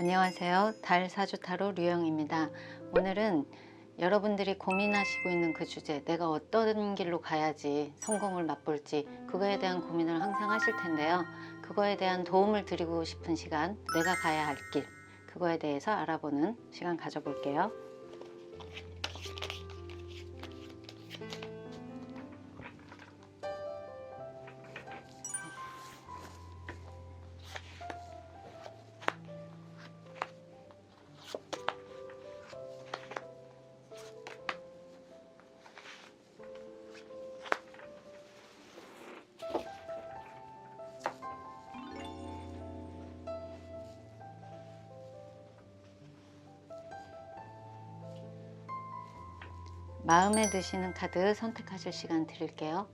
안녕하세요. 달 사주타로 류영입니다. 오늘은 여러분들이 고민하시고 있는 그 주제, 내가 어떤 길로 가야지 성공을 맛볼지, 그거에 대한 고민을 항상 하실 텐데요. 그거에 대한 도움을 드리고 싶은 시간, 내가 가야 할 길, 그거에 대해서 알아보는 시간 가져볼게요. 마음에 드시는 카드 선택하실 시간 드릴게요.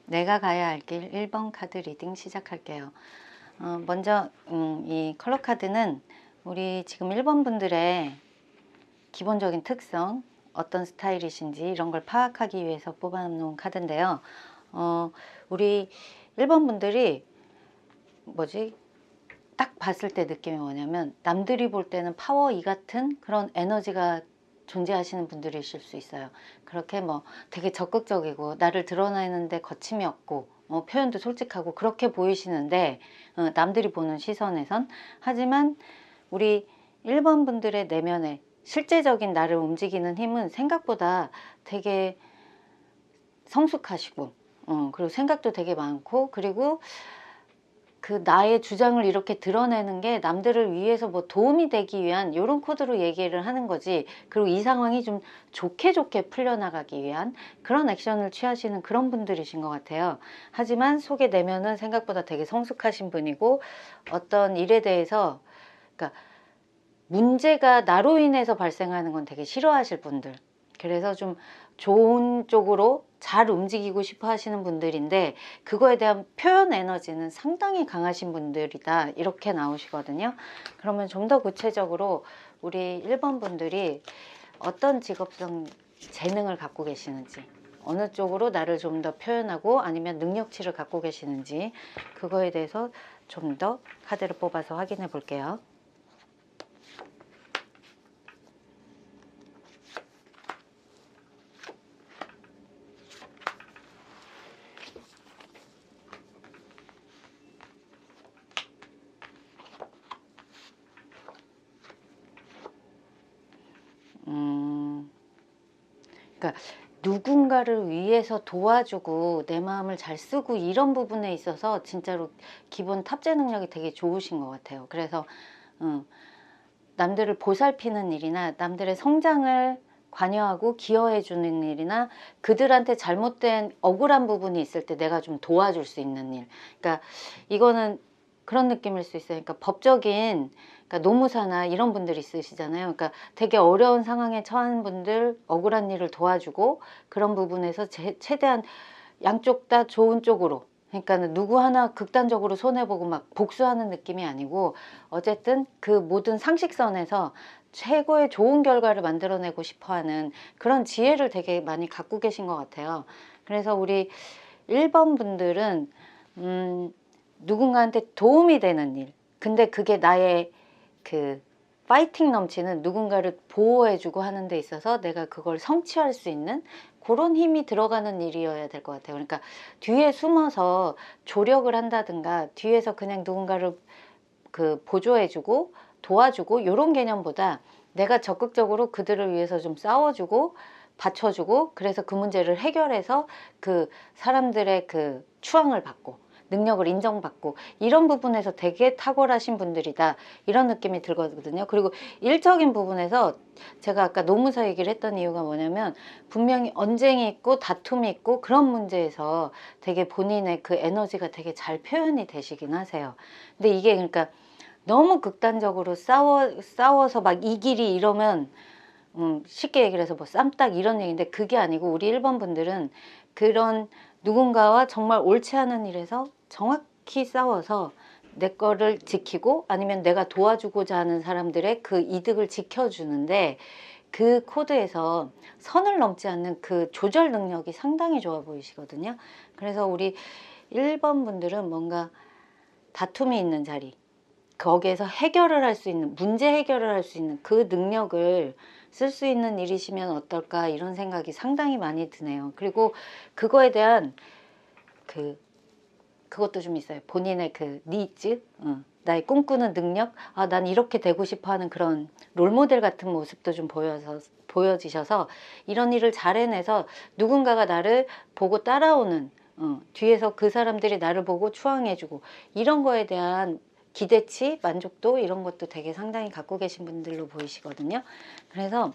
내가 가야 할 길 1번 카드 리딩 시작할게요. 먼저 이 컬러 카드는 우리 지금 1번 분들의 기본적인 특성, 어떤 스타일이신지 이런 걸 파악하기 위해서 뽑아놓은 카드인데요. 우리 1번 분들이 딱 봤을 때 느낌이 뭐냐면, 남들이 볼 때는 파워 2 같은 그런 에너지가 존재하시는 분들이실 수 있어요. 그렇게 되게 적극적이고 나를 드러내는데 거침이 없고 표현도 솔직하고 그렇게 보이시는데, 남들이 보는 시선에선. 하지만 우리 1번 분들의 내면에 실제적인 나를 움직이는 힘은 생각보다 되게 성숙하시고, 그리고 생각도 되게 많고, 그리고 그 나의 주장을 이렇게 드러내는 게 남들을 위해서 도움이 되기 위한 이런 코드로 얘기를 하는 거지, 그리고 이 상황이 좀 좋게 풀려나가기 위한 그런 액션을 취하시는 그런 분들이신 것 같아요. 하지만 속의 내면은 생각보다 되게 성숙하신 분이고, 어떤 일에 대해서, 그러니까 문제가 나로 인해서 발생하는 건 되게 싫어하실 분들, 그래서 좀 좋은 쪽으로 잘 움직이고 싶어 하시는 분들인데, 그거에 대한 표현 에너지는 상당히 강하신 분들이다, 이렇게 나오시거든요. 그러면 좀 더 구체적으로 우리 1번 분들이 어떤 직업성 재능을 갖고 계시는지, 어느 쪽으로 나를 좀 더 표현하고 아니면 능력치를 갖고 계시는지, 그거에 대해서 좀 더 카드를 뽑아서 확인해 볼게요. 그러니까 누군가를 위해서 도와주고 내 마음을 잘 쓰고 이런 부분에 있어서 진짜로 기본 탑재 능력이 되게 좋으신 것 같아요. 그래서 남들을 보살피는 일이나 남들의 성장을 관여하고 기여해 주는 일이나, 그들한테 잘못된 억울한 부분이 있을 때 내가 좀 도와줄 수 있는 일, 그러니까 이거는 그런 느낌일 수 있어요. 그러니까 법적인, 그러니까 노무사나 이런 분들이 있으시잖아요. 그러니까 되게 어려운 상황에 처한 분들, 억울한 일을 도와주고, 그런 부분에서 최대한 양쪽 다 좋은 쪽으로, 그러니까 누구 하나 극단적으로 손해보고 막 복수하는 느낌이 아니고, 어쨌든 그 모든 상식선에서 최고의 좋은 결과를 만들어내고 싶어하는 그런 지혜를 되게 많이 갖고 계신 것 같아요. 그래서 우리 1번 분들은 누군가한테 도움이 되는 일, 근데 그게 나의 그 파이팅 넘치는, 누군가를 보호해주고 하는 데 있어서 내가 그걸 성취할 수 있는 그런 힘이 들어가는 일이어야 될 것 같아요. 그러니까 뒤에 숨어서 조력을 한다든가, 뒤에서 그냥 누군가를 보조해주고 도와주고 이런 개념보다, 내가 적극적으로 그들을 위해서 좀 싸워주고 받쳐주고, 그래서 그 문제를 해결해서 그 사람들의 그 추앙을 받고 능력을 인정받고, 이런 부분에서 되게 탁월하신 분들이다, 이런 느낌이 들거든요. 그리고 일적인 부분에서 제가 아까 노무사 얘기를 했던 이유가 뭐냐면, 분명히 언쟁이 있고 다툼이 있고 그런 문제에서 되게 본인의 그 에너지가 되게 잘 표현이 되시긴 하세요. 근데 이게 그러니까 너무 극단적으로 싸워서 막 이 길이 이러면 쉽게 얘기를 해서 뭐 쌈딱 이런 얘기인데 그게 아니고 우리 1번 분들은 그런 누군가와 정말 옳지 않은 일에서 정확히 싸워서 내 거를 지키고 아니면 내가 도와주고자 하는 사람들의 그 이득을 지켜주는데 그 코드에서 선을 넘지 않는 그 조절 능력이 상당히 좋아 보이시거든요. 그래서 우리 1번 분들은 뭔가 다툼이 있는 자리, 거기에서 해결을 할 수 있는, 문제 해결을 할 수 있는 그 능력을 쓸 수 있는 일이시면 어떨까 이런 생각이 상당히 많이 드네요. 그리고 그거에 대한 그것도 좀 있어요. 본인의 그 니즈, 나의 꿈꾸는 능력, 난 이렇게 되고 싶어 하는 그런 롤모델 같은 모습도 좀 보여지셔서 이런 일을 잘 해내서 누군가가 나를 보고 따라오는, 뒤에서 그 사람들이 나를 보고 추앙해주고 이런 거에 대한 기대치, 만족도 이런 것도 되게 상당히 갖고 계신 분들로 보이시거든요. 그래서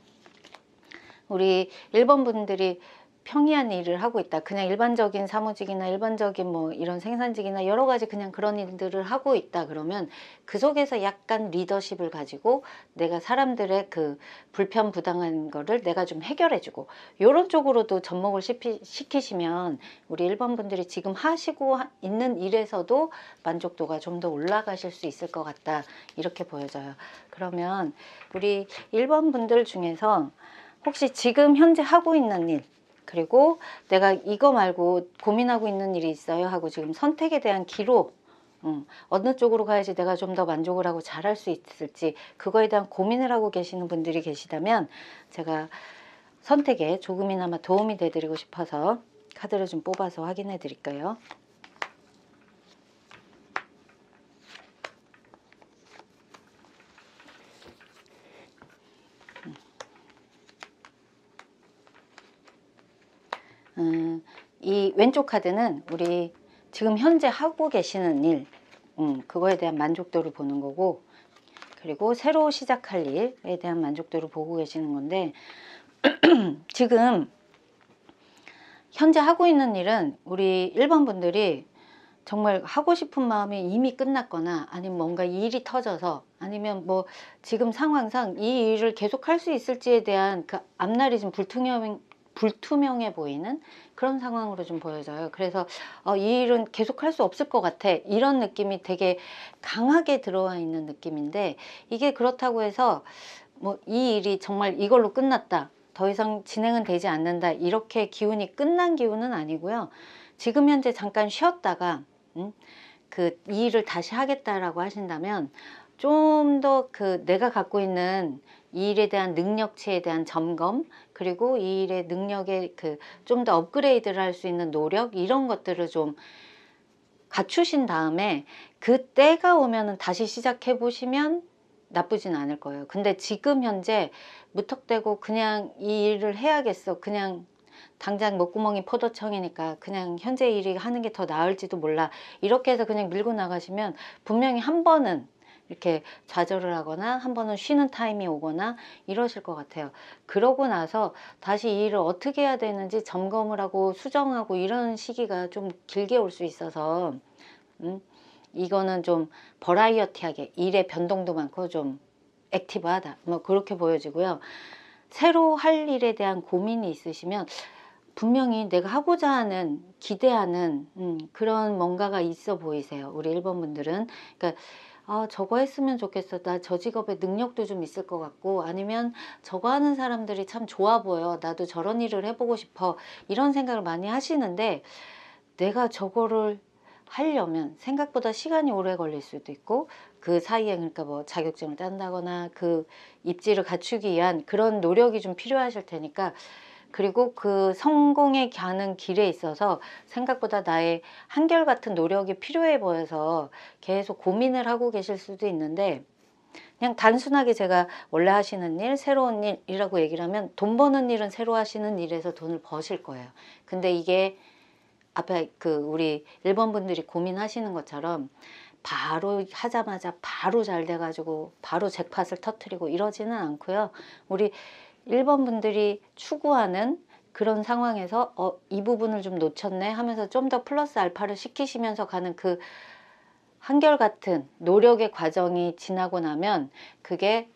우리 1번 분들이 평이한 일을 하고 있다. 그냥 일반적인 사무직이나 일반적인 뭐 이런 생산직이나 여러 가지 그냥 그런 일들을 하고 있다. 그러면 그 속에서 약간 리더십을 가지고 내가 사람들의 그 불편부당한 거를 내가 좀 해결해주고 이런 쪽으로도 접목을 시키시면 우리 1번 분들이 지금 하시고 있는 일에서도 만족도가 좀 더 올라가실 수 있을 것 같다. 이렇게 보여져요. 그러면 우리 1번 분들 중에서 혹시 지금 현재 하고 있는 일, 그리고 내가 이거 말고 고민하고 있는 일이 있어요 하고 지금 선택에 대한 기로, 어느 쪽으로 가야지 내가 좀 더 만족을 하고 잘할 수 있을지 그거에 대한 고민을 하고 계시는 분들이 계시다면 제가 선택에 조금이나마 도움이 되드리고 싶어서 카드를 좀 뽑아서 확인해 드릴까요? 이 왼쪽 카드는 우리 지금 현재 하고 계시는 일, 그거에 대한 만족도를 보는 거고, 그리고 새로 시작할 일에 대한 만족도를 보고 계시는 건데 지금 현재 하고 있는 일은 우리 1번 분들이 정말 하고 싶은 마음이 이미 끝났거나 아니면 뭔가 일이 터져서 아니면 뭐 지금 상황상 이 일을 계속 할 수 있을지에 대한 그 앞날이 좀 불투명해 보이는 그런 상황으로 좀 보여져요. 그래서 이 일은 계속 할 수 없을 것 같아 이런 느낌이 되게 강하게 들어와 있는 느낌인데 이게 그렇다고 해서 뭐 이 일이 정말 이걸로 끝났다, 더 이상 진행은 되지 않는다 이렇게 기운이 끝난 기운은 아니고요. 지금 현재 잠깐 쉬었다가 이 일을 다시 하겠다라고 하신다면 좀 더 그 내가 갖고 있는 이 일에 대한 능력치에 대한 점검, 그리고 이 일의 능력에 그 좀 더 업그레이드를 할 수 있는 노력 이런 것들을 좀 갖추신 다음에 그때가 오면은 다시 시작해 보시면 나쁘진 않을 거예요. 근데 지금 현재 무턱대고 그냥 이 일을 해야겠어, 그냥 당장 목구멍이 포도청이니까 그냥 현재 일이 하는 게 더 나을지도 몰라 이렇게 해서 그냥 밀고 나가시면 분명히 한 번은 이렇게 좌절을 하거나 한 번은 쉬는 타임이 오거나 이러실 것 같아요. 그러고 나서 다시 이 일을 어떻게 해야 되는지 점검을 하고 수정하고 이런 시기가 좀 길게 올 수 있어서 이거는 좀 버라이어티하게 일의 변동도 많고 좀 액티브하다 뭐 그렇게 보여지고요. 새로 할 일에 대한 고민이 있으시면 분명히 내가 하고자 하는 기대하는 그런 뭔가가 있어 보이세요. 우리 1번 분들은. 그러니까 저거 했으면 좋겠어, 나 저 직업에 능력도 좀 있을 것 같고, 아니면 저거 하는 사람들이 참 좋아 보여, 나도 저런 일을 해보고 싶어 이런 생각을 많이 하시는데 내가 저거를 하려면 생각보다 시간이 오래 걸릴 수도 있고 그 사이에 그러니까 뭐 자격증을 딴다거나 그 입지를 갖추기 위한 그런 노력이 좀 필요하실 테니까, 그리고 그 성공에 가는 길에 있어서 생각보다 나의 한결같은 노력이 필요해 보여서 계속 고민을 하고 계실 수도 있는데 그냥 단순하게 제가 원래 하시는 일, 새로운 일이라고 얘기를 하면 돈 버는 일은 새로 하시는 일에서 돈을 버실 거예요. 근데 이게 앞에 그 우리 1번 분들이 고민하시는 것처럼 바로 하자마자 바로 잘 돼가지고 바로 잭팟을 터트리고 이러지는 않고요. 우리 1번 분들이 추구하는 그런 상황에서 이 부분을 좀 놓쳤네 하면서 좀 더 플러스 알파를 시키시면서 가는 그 한결같은 노력의 과정이 지나고 나면 그게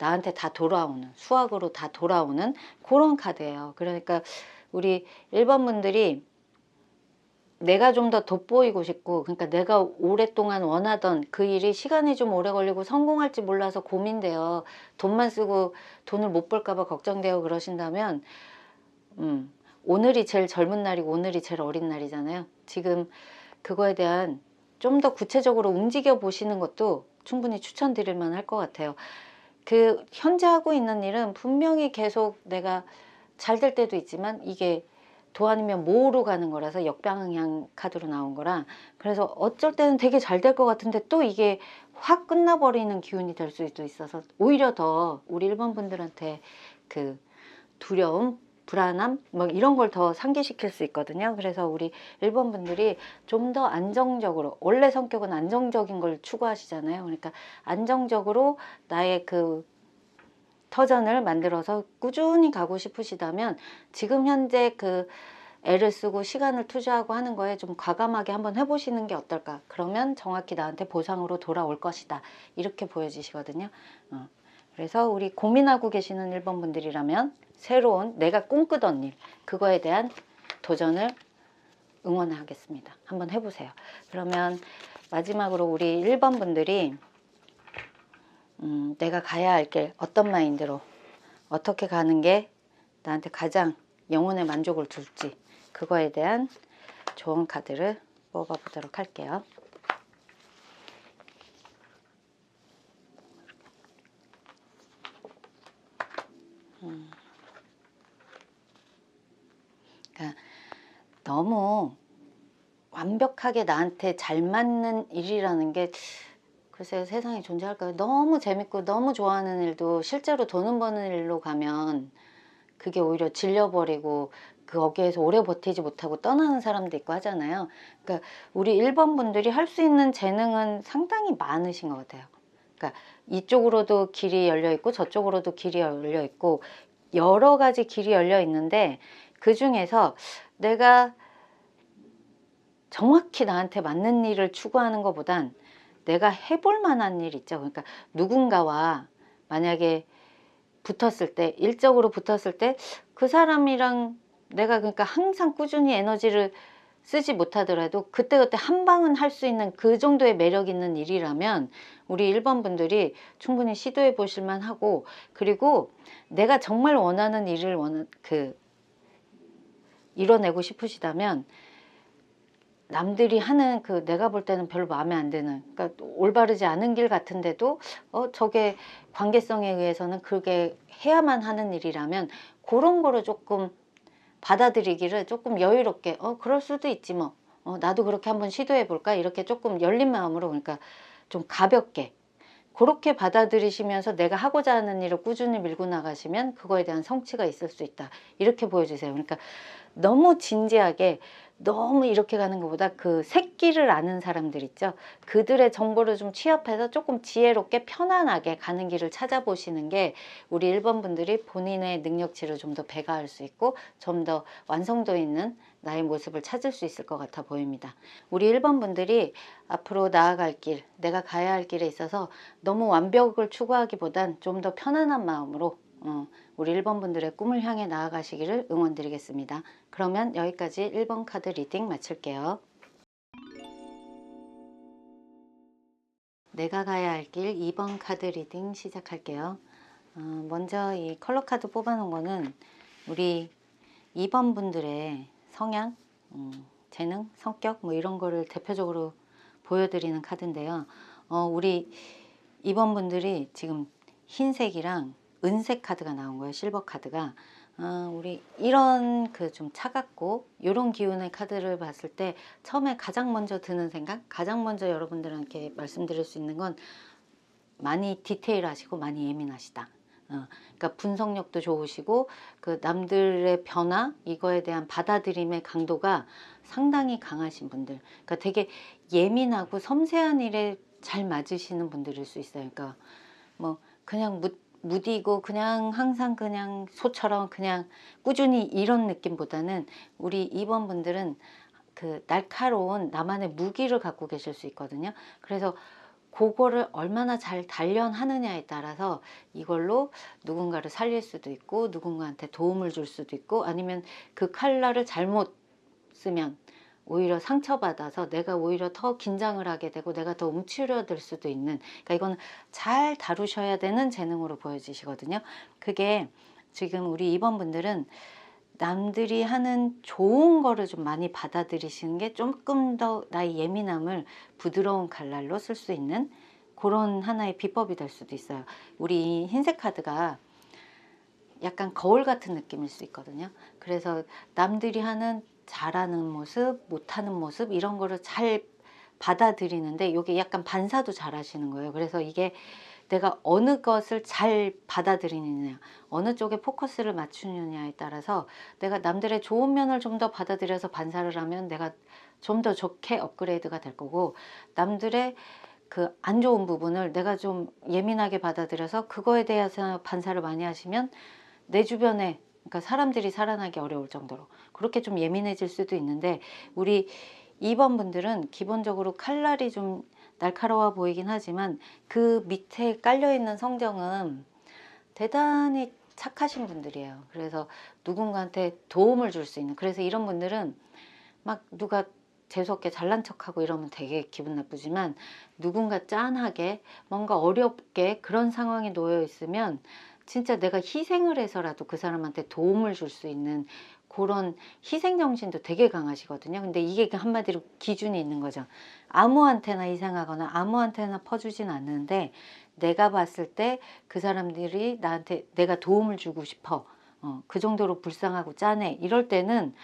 나한테 다 돌아오는, 수학으로 다 돌아오는 그런 카드예요. 그러니까 우리 1번 분들이 내가 좀 더 돋보이고 싶고, 그러니까 내가 오랫동안 원하던 그 일이 시간이 좀 오래 걸리고 성공할지 몰라서 고민돼요. 돈만 쓰고 돈을 못 벌까 봐 걱정되고 그러신다면 오늘이 제일 젊은 날이고 오늘이 제일 어린 날이잖아요. 지금 그거에 대한 좀 더 구체적으로 움직여 보시는 것도 충분히 추천드릴 만할 것 같아요. 그 현재 하고 있는 일은 분명히 계속 내가 잘 될 때도 있지만 이게 도 아니면 모로 가는 거라서 역방향 카드로 나온 거라, 그래서 어쩔 때는 되게 잘 될 것 같은데 또 이게 확 끝나버리는 기운이 될 수도 있어서 오히려 더 우리 1번 분들한테 그 두려움, 불안함 뭐 이런 걸 더 상기시킬 수 있거든요. 그래서 우리 1번 분들이 좀 더 안정적으로, 원래 성격은 안정적인 걸 추구하시잖아요. 그러니까 안정적으로 나의 그 터전을 만들어서 꾸준히 가고 싶으시다면 지금 현재 그 애를 쓰고 시간을 투자하고 하는 거에 좀 과감하게 한번 해보시는 게 어떨까. 그러면 정확히 나한테 보상으로 돌아올 것이다, 이렇게 보여지시거든요. 그래서 우리 고민하고 계시는 1번 분들이라면 새로운 내가 꿈꾸던 일, 그거에 대한 도전을 응원하겠습니다. 한번 해보세요. 그러면 마지막으로 우리 1번 분들이 내가 가야 할 길, 어떤 마인드로 어떻게 가는 게 나한테 가장 영혼의 만족을 줄지, 그거에 대한 좋은 카드를 뽑아 보도록 할게요. 그러니까 너무 완벽하게 나한테 잘 맞는 일이라는 게 글쎄요, 세상에 존재할까요? 너무 재밌고 너무 좋아하는 일도 실제로 돈은 버는 일로 가면 그게 오히려 질려버리고 거기에서 오래 버티지 못하고 떠나는 사람도 있고 하잖아요. 그러니까 우리 1번 분들이 할 수 있는 재능은 상당히 많으신 것 같아요. 그러니까 이쪽으로도 길이 열려 있고 저쪽으로도 길이 열려 있고 여러 가지 길이 열려 있는데, 그 중에서 내가 정확히 나한테 맞는 일을 추구하는 것보단 내가 해볼 만한 일 있죠. 그러니까 누군가와 만약에 붙었을 때, 일적으로 붙었을 때 그 사람이랑 내가 그러니까 항상 꾸준히 에너지를 쓰지 못하더라도 그때그때 한 방은 할 수 있는 그 정도의 매력 있는 일이라면 우리 1번 분들이 충분히 시도해 보실 만하고, 그리고 내가 정말 원하는 일을 이뤄내고 싶으시다면 남들이 하는 그 내가 볼 때는 별로 마음에 안 드는, 그러니까 올바르지 않은 길 같은데도 저게 관계성에 의해서는 그게 해야만 하는 일이라면 그런 거를 조금 받아들이기를 조금 여유롭게 그럴 수도 있지 뭐, 나도 그렇게 한번 시도해 볼까, 이렇게 조금 열린 마음으로, 그러니까 좀 가볍게 그렇게 받아들이시면서 내가 하고자 하는 일을 꾸준히 밀고 나가시면 그거에 대한 성취가 있을 수 있다, 이렇게 보여주세요. 그러니까 너무 진지하게 너무 이렇게 가는 것보다 그 새끼를 아는 사람들 있죠. 그들의 정보를 좀 취합해서 조금 지혜롭게 편안하게 가는 길을 찾아보시는 게 우리 1번 분들이 본인의 능력치를 좀 더 배가할 수 있고 좀 더 완성도 있는 나의 모습을 찾을 수 있을 것 같아 보입니다. 우리 1번 분들이 앞으로 나아갈 길, 내가 가야 할 길에 있어서 너무 완벽을 추구하기보단 좀 더 편안한 마음으로 우리 1번 분들의 꿈을 향해 나아가시기를 응원드리겠습니다. 그러면 여기까지 1번 카드 리딩 마칠게요. 내가 가야 할 길 2번 카드 리딩 시작할게요. 먼저 이 컬러 카드 뽑아놓은 거는 우리 2번 분들의 성향, 재능, 성격 뭐 이런 거를 대표적으로 보여드리는 카드인데요. 우리 2번 분들이 지금 흰색이랑 은색 카드가 나온 거예요. 실버 카드가. 우리 이런 그 좀 차갑고 이런 기운의 카드를 봤을 때 처음에 가장 먼저 드는 생각, 가장 먼저 여러분들한테 말씀드릴 수 있는 건 많이 디테일하시고 많이 예민하시다. 그러니까 분석력도 좋으시고 그 남들의 변화 이거에 대한 받아들임의 강도가 상당히 강하신 분들, 그러니까 되게 예민하고 섬세한 일에 잘 맞으시는 분들일 수 있어요. 그러니까 뭐 그냥 무디고 그냥 항상 그냥 소처럼 그냥 꾸준히 이런 느낌보다는 우리 2번 분들은 그 날카로운 나만의 무기를 갖고 계실 수 있거든요. 그래서 그거를 얼마나 잘 단련하느냐에 따라서 이걸로 누군가를 살릴 수도 있고 누군가한테 도움을 줄 수도 있고, 아니면 그 칼날을 잘못 쓰면 오히려 상처받아서 내가 오히려 더 긴장을 하게 되고 내가 더 움츠려들 수도 있는, 그러니까 이건 잘 다루셔야 되는 재능으로 보여지시거든요. 그게 지금 우리 2번 분들은 남들이 하는 좋은 거를 좀 많이 받아들이시는 게 조금 더 나의 예민함을 부드러운 칼날로 쓸 수 있는 그런 하나의 비법이 될 수도 있어요. 우리 흰색 카드가 약간 거울 같은 느낌일 수 있거든요. 그래서 남들이 하는 잘하는 모습, 못하는 모습 이런 거를 잘 받아들이는데 이게 약간 반사도 잘 하시는 거예요. 그래서 이게 내가 어느 것을 잘 받아들이느냐, 어느 쪽에 포커스를 맞추느냐에 따라서 내가 남들의 좋은 면을 좀 더 받아들여서 반사를 하면 내가 좀 더 좋게 업그레이드가 될 거고, 남들의 그 안 좋은 부분을 내가 좀 예민하게 받아들여서 그거에 대해서 반사를 많이 하시면 내 주변에, 그러니까 사람들이 살아나기 어려울 정도로 그렇게 좀 예민해질 수도 있는데, 우리 2번 분들은 기본적으로 칼날이 좀 날카로워 보이긴 하지만 그 밑에 깔려있는 성정은 대단히 착하신 분들이에요. 그래서 누군가한테 도움을 줄 수 있는, 그래서 이런 분들은 막 누가 재수없게 잘난 척하고 이러면 되게 기분 나쁘지만, 누군가 짠하게 뭔가 어렵게 그런 상황에 놓여 있으면 진짜 내가 희생을 해서라도 그 사람한테 도움을 줄 수 있는 그런 희생정신도 되게 강하시거든요. 근데 이게 한마디로 기준이 있는 거죠. 아무한테나 희생하거나 아무한테나 퍼주진 않는데, 내가 봤을 때 그 사람들이 나한테 내가 도움을 주고 싶어, 그 정도로 불쌍하고 짠해, 이럴 때는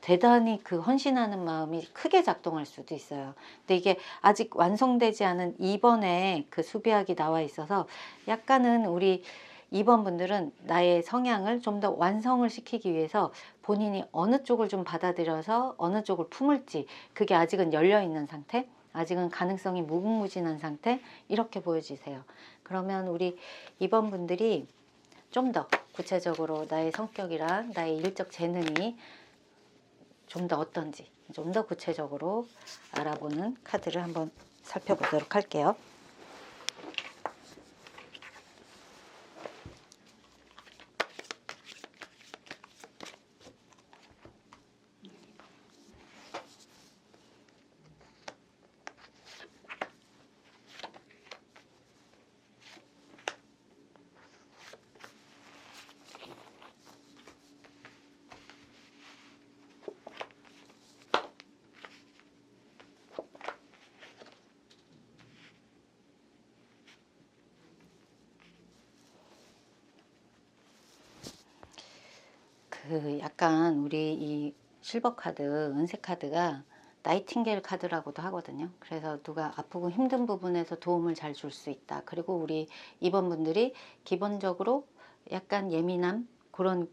대단히 그 헌신하는 마음이 크게 작동할 수도 있어요. 근데 이게 아직 완성되지 않은 2번에 그 수비학이 나와 있어서 약간은 우리 2번 분들은 나의 성향을 좀 더 완성을 시키기 위해서 본인이 어느 쪽을 좀 받아들여서 어느 쪽을 품을지, 그게 아직은 열려있는 상태, 아직은 가능성이 무궁무진한 상태, 이렇게 보여지세요. 그러면 우리 2번 분들이 좀 더 구체적으로 나의 성격이랑 나의 일적 재능이 좀 더 어떤지 좀 더 구체적으로 알아보는 카드를 한번 살펴보도록 할게요. 그 약간 우리 이 실버 카드, 은색 카드가 나이팅게일 카드라고도 하거든요. 그래서 누가 아프고 힘든 부분에서 도움을 잘 줄 수 있다. 그리고 우리 2번 분들이 기본적으로 약간 예민함, 그런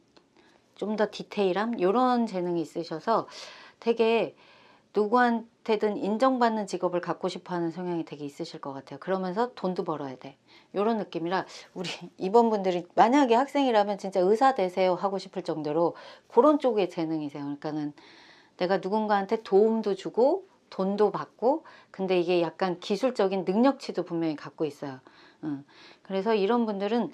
좀 더 디테일함, 이런 재능이 있으셔서 되게 누구한테든 인정받는 직업을 갖고 싶어하는 성향이 되게 있으실 것 같아요. 그러면서 돈도 벌어야 돼, 이런 느낌이라 우리 2번 분들이 만약에 학생이라면 진짜 의사 되세요 하고 싶을 정도로 그런 쪽의 재능이세요. 그러니까는 내가 누군가한테 도움도 주고 돈도 받고, 근데 이게 약간 기술적인 능력치도 분명히 갖고 있어요. 그래서 이런 분들은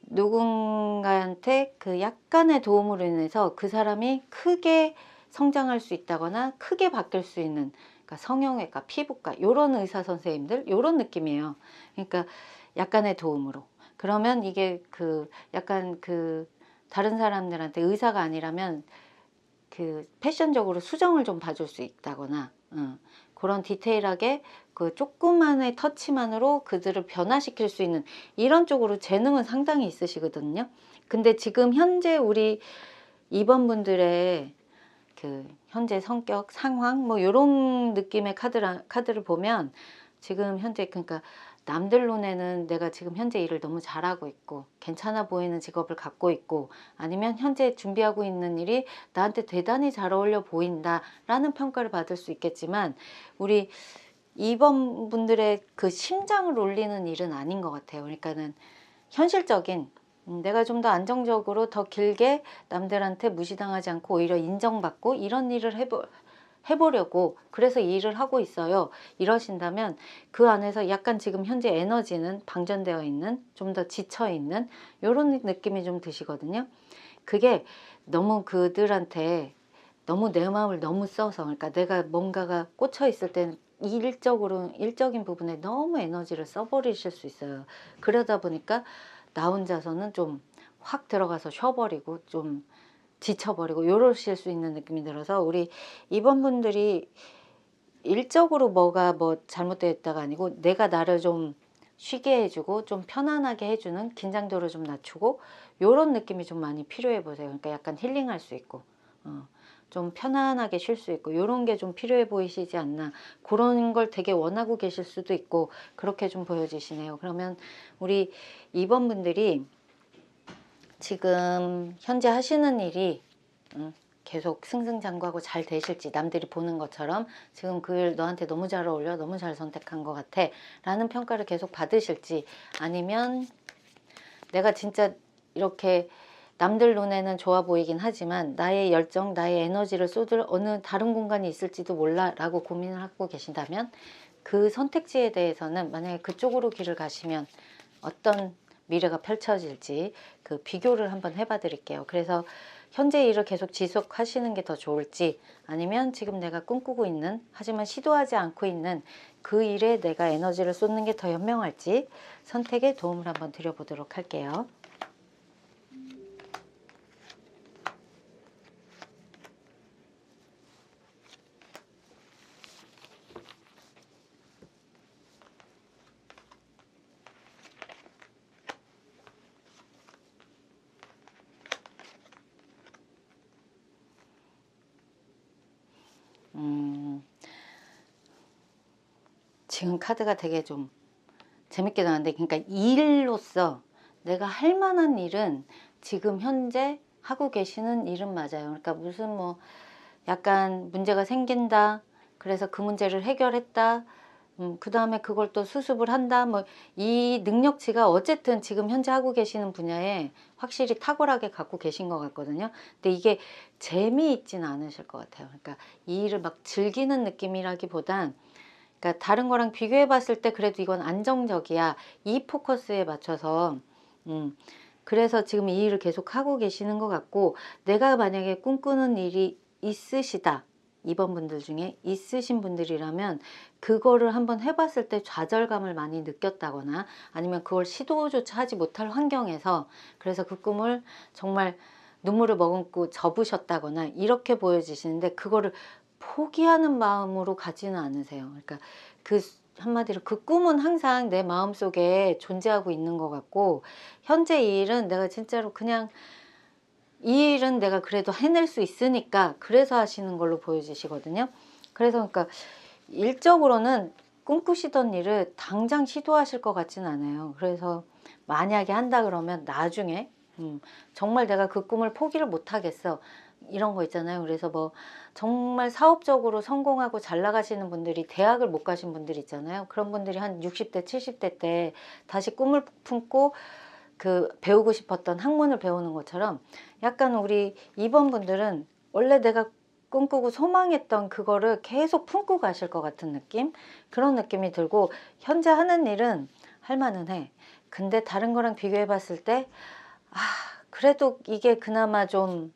누군가한테 그 약간의 도움으로 인해서 그 사람이 크게 성장할 수 있다거나 크게 바뀔 수 있는, 그러니까 성형외과, 피부과 이런 의사 선생님들 이런 느낌이에요. 그러니까 약간의 도움으로. 그러면 이게 그 약간 그 다른 사람들한테 의사가 아니라면 그 패션적으로 수정을 좀 봐줄 수 있다거나, 그런 디테일하게 그 조그만의 터치만으로 그들을 변화시킬 수 있는 이런 쪽으로 재능은 상당히 있으시거든요. 근데 지금 현재 우리 2번 분들의 그 현재 성격, 상황 뭐 이런 느낌의 카드를 보면 지금 현재, 그러니까 남들 눈에는 내가 지금 현재 일을 너무 잘하고 있고 괜찮아 보이는 직업을 갖고 있고, 아니면 현재 준비하고 있는 일이 나한테 대단히 잘 어울려 보인다 라는 평가를 받을 수 있겠지만, 우리 2번 분들의 그 심장을 울리는 일은 아닌 것 같아요. 그러니까는 현실적인, 내가 좀 더 안정적으로 더 길게 남들한테 무시당하지 않고 오히려 인정받고 이런 일을 해보려고 그래서 이 일을 하고 있어요 이러신다면 그 안에서 약간 지금 현재 에너지는 방전되어 있는, 좀 더 지쳐 있는 이런 느낌이 좀 드시거든요. 그게 너무 그들한테 너무 내 마음을 너무 써서, 그러니까 내가 뭔가가 꽂혀 있을 때는 일적인 부분에 너무 에너지를 써버리실 수 있어요. 그러다 보니까 나 혼자서는 좀 확 들어가서 쉬어버리고 좀 지쳐버리고 이러실 수 있는 느낌이 들어서, 우리 이번 분들이 일적으로 뭐가 뭐 잘못되어 있다가 아니고 내가 나를 좀 쉬게 해주고 좀 편안하게 해주는, 긴장도를 좀 낮추고 요런 느낌이 좀 많이 필요해 보세요. 그러니까 약간 힐링할 수 있고 좀 편안하게 쉴 수 있고 요런 게 좀 필요해 보이시지 않나, 그런 걸 되게 원하고 계실 수도 있고 그렇게 좀 보여지시네요. 그러면 우리 2번 분들이 지금 현재 하시는 일이 계속 승승장구하고 잘 되실지, 남들이 보는 것처럼 지금 그 일 너한테 너무 잘 어울려, 너무 잘 선택한 것 같아 라는 평가를 계속 받으실지, 아니면 내가 진짜 이렇게 남들 눈에는 좋아 보이긴 하지만 나의 열정, 나의 에너지를 쏟을 어느 다른 공간이 있을지도 몰라 라고 고민을 하고 계신다면, 그 선택지에 대해서는 만약에 그쪽으로 길을 가시면 어떤 미래가 펼쳐질지 그 비교를 한번 해봐 드릴게요. 그래서 현재 일을 계속 지속하시는 게 더 좋을지, 아니면 지금 내가 꿈꾸고 있는 하지만 시도하지 않고 있는 그 일에 내가 에너지를 쏟는 게 더 현명할지 선택에 도움을 한번 드려보도록 할게요. 지금 카드가 되게 좀 재밌게 나왔는데, 그러니까 일로서 내가 할 만한 일은 지금 현재 하고 계시는 일은 맞아요. 그러니까 무슨 뭐 약간 문제가 생긴다, 그래서 그 문제를 해결했다, 그 다음에 그걸 또 수습을 한다, 뭐 이 능력치가 어쨌든 지금 현재 하고 계시는 분야에 확실히 탁월하게 갖고 계신 것 같거든요. 근데 이게 재미있지는 않으실 것 같아요. 그러니까 이 일을 막 즐기는 느낌이라기보단, 그러니까 다른 거랑 비교해 봤을 때 그래도 이건 안정적이야, 이 포커스에 맞춰서 그래서 지금 이 일을 계속 하고 계시는 것 같고, 내가 만약에 꿈꾸는 일이 있으시다, 2번 분들 중에 있으신 분들이라면 그거를 한번 해봤을 때 좌절감을 많이 느꼈다거나, 아니면 그걸 시도조차 하지 못할 환경에서 그래서 그 꿈을 정말 눈물을 머금고 접으셨다거나 이렇게 보여지시는데, 그거를 포기하는 마음으로 가지는 않으세요. 그러니까 그 한마디로 그 꿈은 항상 내 마음속에 존재하고 있는 것 같고, 현재 이 일은 내가 진짜로 그냥 이 일은 내가 그래도 해낼 수 있으니까 그래서 하시는 걸로 보여지시거든요. 그래서 그러니까 일적으로는 꿈꾸시던 일을 당장 시도하실 것 같지는 않아요. 그래서 만약에 한다 그러면 나중에 정말 내가 그 꿈을 포기를 못 하겠어, 이런 거 있잖아요. 그래서 뭐 정말 사업적으로 성공하고 잘 나가시는 분들이 대학을 못 가신 분들 있잖아요. 그런 분들이 한 60대 70대 때 다시 꿈을 품고 그 배우고 싶었던 학문을 배우는 것처럼, 약간 우리 2번 분들은 원래 내가 꿈꾸고 소망했던 그거를 계속 품고 가실 것 같은 느낌, 그런 느낌이 들고, 현재 하는 일은 할 만은 해. 근데 다른 거랑 비교해 봤을 때 그래도 이게 그나마 좀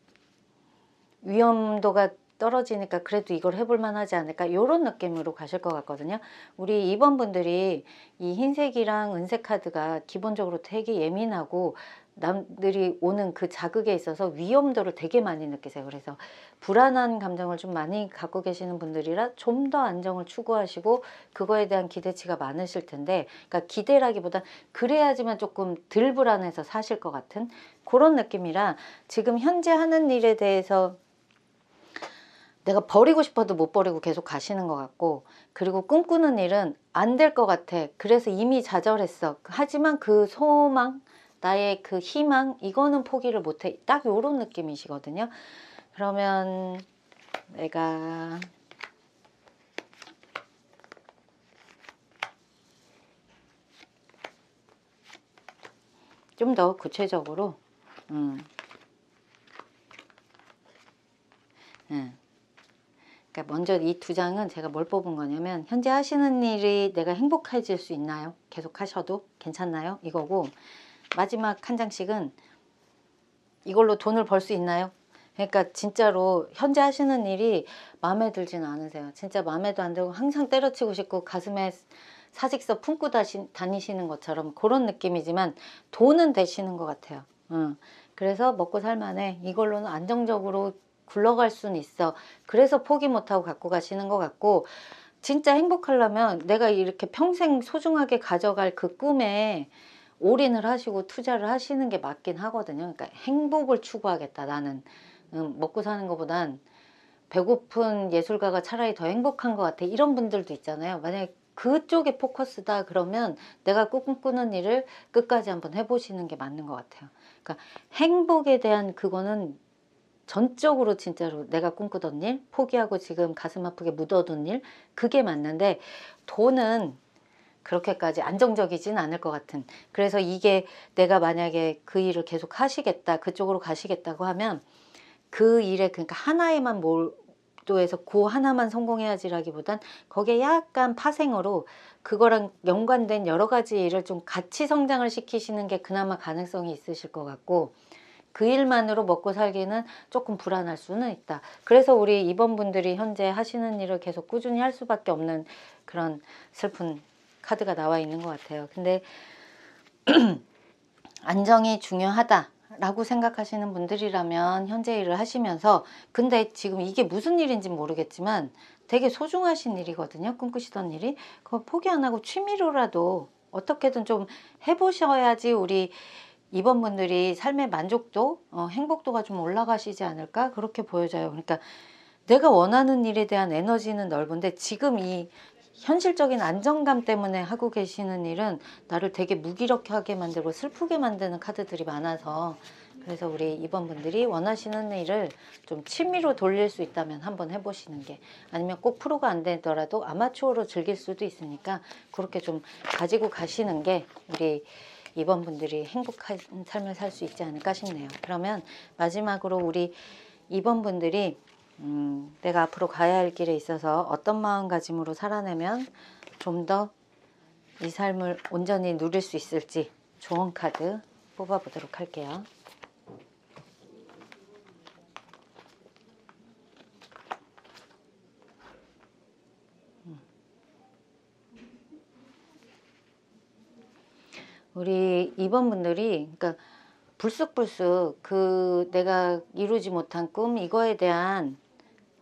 위험도가 떨어지니까 그래도 이걸 해볼 만하지 않을까, 이런 느낌으로 가실 것 같거든요. 우리 2번 분들이 이 흰색이랑 은색 카드가 기본적으로 되게 예민하고 남들이 오는 그 자극에 있어서 위험도를 되게 많이 느끼세요. 그래서 불안한 감정을 좀 많이 갖고 계시는 분들이라 좀 더 안정을 추구하시고 그거에 대한 기대치가 많으실 텐데, 그러니까 기대라기보단 그래야지만 조금 덜 불안해서 사실 것 같은 그런 느낌이라, 지금 현재 하는 일에 대해서 내가 버리고 싶어도 못 버리고 계속 가시는 것 같고, 그리고 꿈꾸는 일은 안 될 것 같아, 그래서 이미 좌절했어, 하지만 그 소망, 나의 그 희망, 이거는 포기를 못해, 딱 요런 느낌이시거든요. 그러면 내가 좀 더 구체적으로 그러니까 먼저 이 두 장은 제가 뭘 뽑은 거냐면 현재 하시는 일이 내가 행복해질 수 있나요? 계속 하셔도 괜찮나요? 이거고 마지막 한 장씩은 이걸로 돈을 벌 수 있나요? 그러니까 진짜로 현재 하시는 일이 마음에 들지는 않으세요. 진짜 마음에도 안 들고 항상 때려치고 싶고 가슴에 사직서 품고 다니시는 것처럼 그런 느낌이지만 돈은 되시는 것 같아요. 그래서 먹고 살만해. 이걸로는 안정적으로 굴러갈 수는 있어. 그래서 포기 못하고 갖고 가시는 것 같고 진짜 행복하려면 내가 이렇게 평생 소중하게 가져갈 그 꿈에 올인을 하시고 투자를 하시는 게 맞긴 하거든요. 그러니까 행복을 추구하겠다. 나는 먹고 사는 것보단 배고픈 예술가가 차라리 더 행복한 것 같아. 이런 분들도 있잖아요. 만약에 그쪽에 포커스다 그러면 내가 꿈꾸는 일을 끝까지 한번 해보시는 게 맞는 것 같아요. 그러니까 행복에 대한 그거는 전적으로 진짜로 내가 꿈꾸던 일, 포기하고 지금 가슴 아프게 묻어둔 일, 그게 맞는데 돈은 그렇게까지 안정적이진 않을 것 같은. 그래서 이게 내가 만약에 그 일을 계속 하시겠다, 그쪽으로 가시겠다고 하면 그 일에 그러니까 하나에만 몰두해서 그 하나만 성공해야지라기보단 거기에 약간 파생으로 그거랑 연관된 여러 가지 일을 좀 같이 성장을 시키시는 게 그나마 가능성이 있으실 것 같고 그 일만으로 먹고 살기는 조금 불안할 수는 있다. 그래서 우리 입원분들이 현재 하시는 일을 계속 꾸준히 할 수밖에 없는 그런 슬픈 카드가 나와 있는 것 같아요. 근데 안정이 중요하다라고 생각하시는 분들이라면 현재 일을 하시면서 근데 지금 이게 무슨 일인지 모르겠지만 되게 소중하신 일이거든요. 꿈꾸시던 일이. 그거 포기 안 하고 취미로라도 어떻게든 좀 해보셔야지 우리 입원분들이 삶의 만족도, 행복도가 좀 올라가시지 않을까 그렇게 보여져요. 그러니까 내가 원하는 일에 대한 에너지는 넓은데 지금 이 현실적인 안정감 때문에 하고 계시는 일은 나를 되게 무기력하게 만들고 슬프게 만드는 카드들이 많아서 그래서 우리 입원분들이 원하시는 일을 좀 취미로 돌릴 수 있다면 한번 해보시는 게 아니면 꼭 프로가 안 되더라도 아마추어로 즐길 수도 있으니까 그렇게 좀 가지고 가시는 게 우리 입원분들이 행복한 삶을 살 수 있지 않을까 싶네요. 그러면 마지막으로 우리 입원분들이 내가 앞으로 가야 할 길에 있어서 어떤 마음가짐으로 살아내면 좀 더 이 삶을 온전히 누릴 수 있을지 조언 카드 뽑아보도록 할게요. 우리 입원분들이 그러니까 불쑥불쑥 그 내가 이루지 못한 꿈 이거에 대한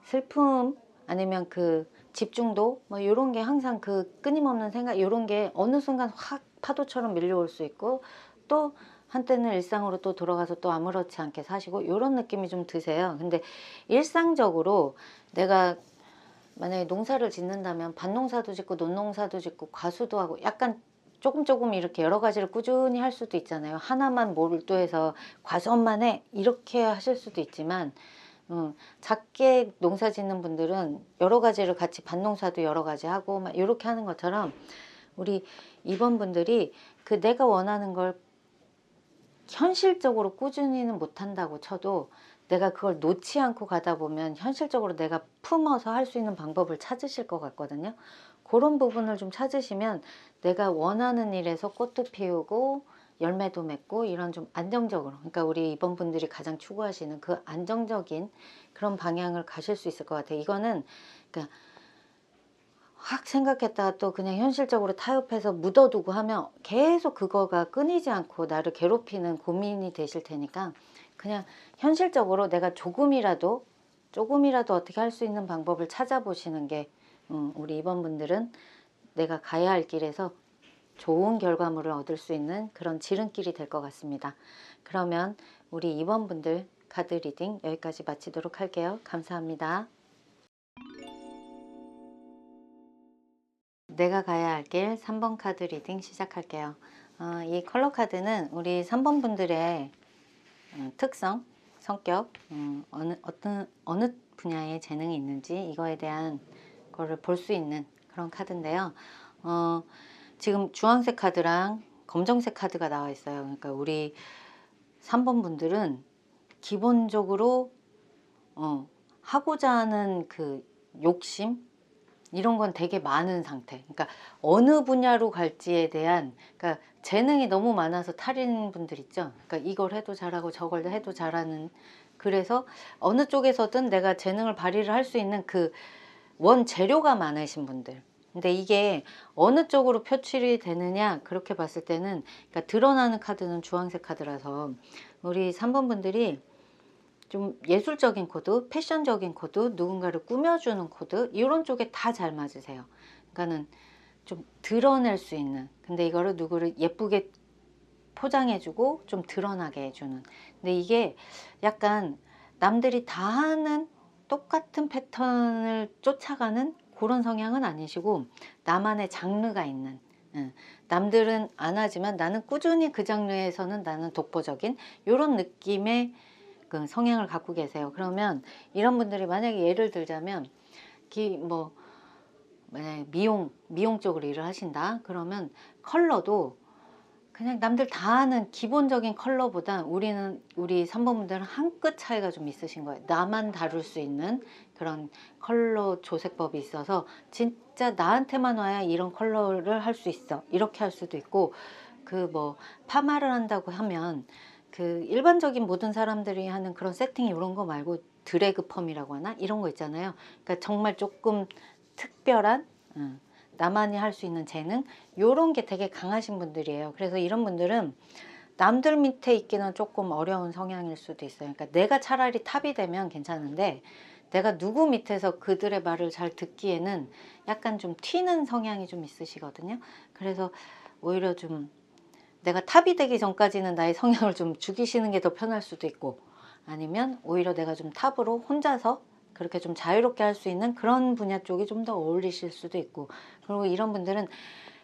슬픔 아니면 그 집중도 뭐 이런 게 항상 그 끊임없는 생각 이런 게 어느 순간 확 파도처럼 밀려올 수 있고 또 한때는 일상으로 또 돌아가서 또 아무렇지 않게 사시고 이런 느낌이 좀 드세요. 근데 일상적으로 내가 만약에 농사를 짓는다면 밭농사도 짓고 논농사도 짓고 과수도 하고 약간 조금 이렇게 여러 가지를 꾸준히 할 수도 있잖아요. 하나만 몰두해서 과수원만 해 이렇게 하실 수도 있지만 작게 농사 짓는 분들은 여러 가지를 같이 밭농사도 여러 가지 하고 막 이렇게 하는 것처럼 우리 입원분들이 그 내가 원하는 걸 현실적으로 꾸준히는 못한다고 쳐도 내가 그걸 놓지 않고 가다 보면 현실적으로 내가 품어서 할 수 있는 방법을 찾으실 것 같거든요. 그런 부분을 좀 찾으시면 내가 원하는 일에서 꽃도 피우고 열매도 맺고 이런 좀 안정적으로 그러니까 우리 입원분들이 가장 추구하시는 그 안정적인 그런 방향을 가실 수 있을 것 같아요. 이거는 그러니까 확 생각했다가 또 그냥 현실적으로 타협해서 묻어두고 하면 계속 그거가 끊이지 않고 나를 괴롭히는 고민이 되실 테니까 그냥 현실적으로 내가 조금이라도 어떻게 할 수 있는 방법을 찾아보시는 게 우리 입원분들은 내가 가야 할 길에서 좋은 결과물을 얻을 수 있는 그런 지름길이 될 것 같습니다. 그러면 우리 입원분들 카드 리딩 여기까지 마치도록 할게요. 감사합니다. 내가 가야 할 길 3번 카드 리딩 시작할게요. 이 컬러 카드는 우리 3번 분들의 특성, 성격, 어느 분야에 재능이 있는지 이거에 대한 거를 볼 수 있는 그런 카드인데요. 지금 주황색 카드랑 검정색 카드가 나와 있어요. 그러니까 우리 3번 분들은 기본적으로 하고자 하는 그 욕심 이런 건 되게 많은 상태. 그러니까 어느 분야로 갈지에 대한, 그러니까 재능이 너무 많아서 탈인 분들 있죠. 그러니까 이걸 해도 잘하고 저걸 해도 잘하는. 그래서 어느 쪽에서든 내가 재능을 발휘를 할 수 있는 그 원재료가 많으신 분들. 근데 이게 어느 쪽으로 표출이 되느냐 그렇게 봤을 때는, 그러니까 드러나는 카드는 주황색 카드라서 우리 3번 분들이 좀 예술적인 코드, 패션적인 코드, 누군가를 꾸며주는 코드 이런 쪽에 다 잘 맞으세요. 그러니까는 좀 드러낼 수 있는, 근데 이거를 누구를 예쁘게 포장해주고 좀 드러나게 해주는. 근데 이게 약간 남들이 다 하는 똑같은 패턴을 쫓아가는 그런 성향은 아니시고, 나만의 장르가 있는, 남들은 안 하지만 나는 꾸준히 그 장르에서는 나는 독보적인 이런 느낌의 그 성향을 갖고 계세요. 그러면 이런 분들이 만약에 예를 들자면 뭐 만약에 미용 쪽으로 일을 하신다 그러면 컬러도 그냥 남들 다 아는 기본적인 컬러보다 우리 3번 분들은 한 끗 차이가 좀 있으신 거예요. 나만 다룰 수 있는 그런 컬러 조색법이 있어서 진짜 나한테만 와야 이런 컬러를 할 수 있어, 이렇게 할 수도 있고, 그 뭐 파마를 한다고 하면 그 일반적인 모든 사람들이 하는 그런 세팅 이런 거 말고 드래그 펌이라고 하나 이런 거 있잖아요. 그러니까 정말 조금 특별한, 나만이 할 수 있는 재능 요런 게 되게 강하신 분들이에요. 그래서 이런 분들은 남들 밑에 있기는 조금 어려운 성향일 수도 있어요. 그러니까 내가 차라리 탑이 되면 괜찮은데 내가 누구 밑에서 그들의 말을 잘 듣기에는 약간 좀 튀는 성향이 좀 있으시거든요. 그래서 오히려 좀 내가 탑이 되기 전까지는 나의 성향을 좀 죽이시는 게 더 편할 수도 있고, 아니면 오히려 내가 좀 탑으로 혼자서 그렇게 좀 자유롭게 할 수 있는 그런 분야 쪽이 좀 더 어울리실 수도 있고. 그리고 이런 분들은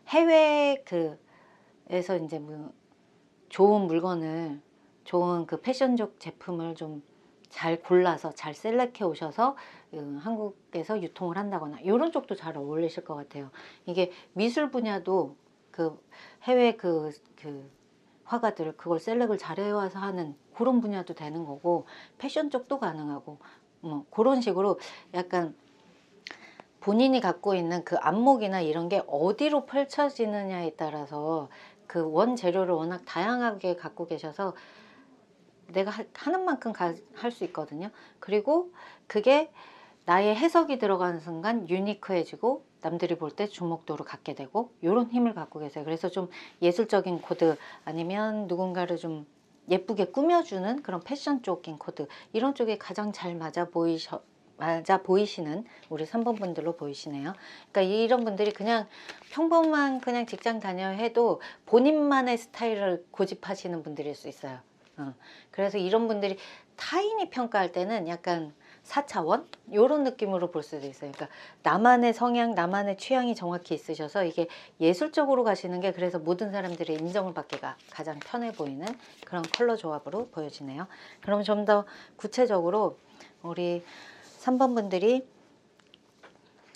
해외 그에서 이제 뭐 좋은 물건을, 좋은 그 패션적 제품을 좀 잘 골라서 잘 셀렉해 오셔서 한국에서 유통을 한다거나 이런 쪽도 잘 어울리실 것 같아요. 이게 미술 분야도 그 해외 그 화가들 그걸 셀렉을 잘 해와서 하는 그런 분야도 되는 거고, 패션 쪽도 가능하고, 뭐 그런 식으로 약간 본인이 갖고 있는 그 안목이나 이런 게 어디로 펼쳐지느냐에 따라서 그 원재료를 워낙 다양하게 갖고 계셔서 내가 하는 만큼 할 수 있거든요. 그리고 그게 나의 해석이 들어가는 순간 유니크해지고 남들이 볼 때 주목도를 갖게 되고 이런 힘을 갖고 계세요. 그래서 좀 예술적인 코드 아니면 누군가를 좀 예쁘게 꾸며주는 그런 패션 쪽인 코드 이런 쪽에 가장 잘 맞아 보이시는 우리 3번 분들로 보이시네요. 그러니까 이런 분들이 그냥 평범한 그냥 직장 다녀 해도 본인만의 스타일을 고집하시는 분들일 수 있어요. 그래서 이런 분들이 타인이 평가할 때는 약간 4차원 이런 느낌으로 볼 수도 있어요. 그러니까 나만의 성향, 나만의 취향이 정확히 있으셔서 이게 예술적으로 가시는 게, 그래서 모든 사람들의 인정을 받기가 가장 편해 보이는 그런 컬러 조합으로 보여지네요. 그럼 좀 더 구체적으로 우리 3번 분들이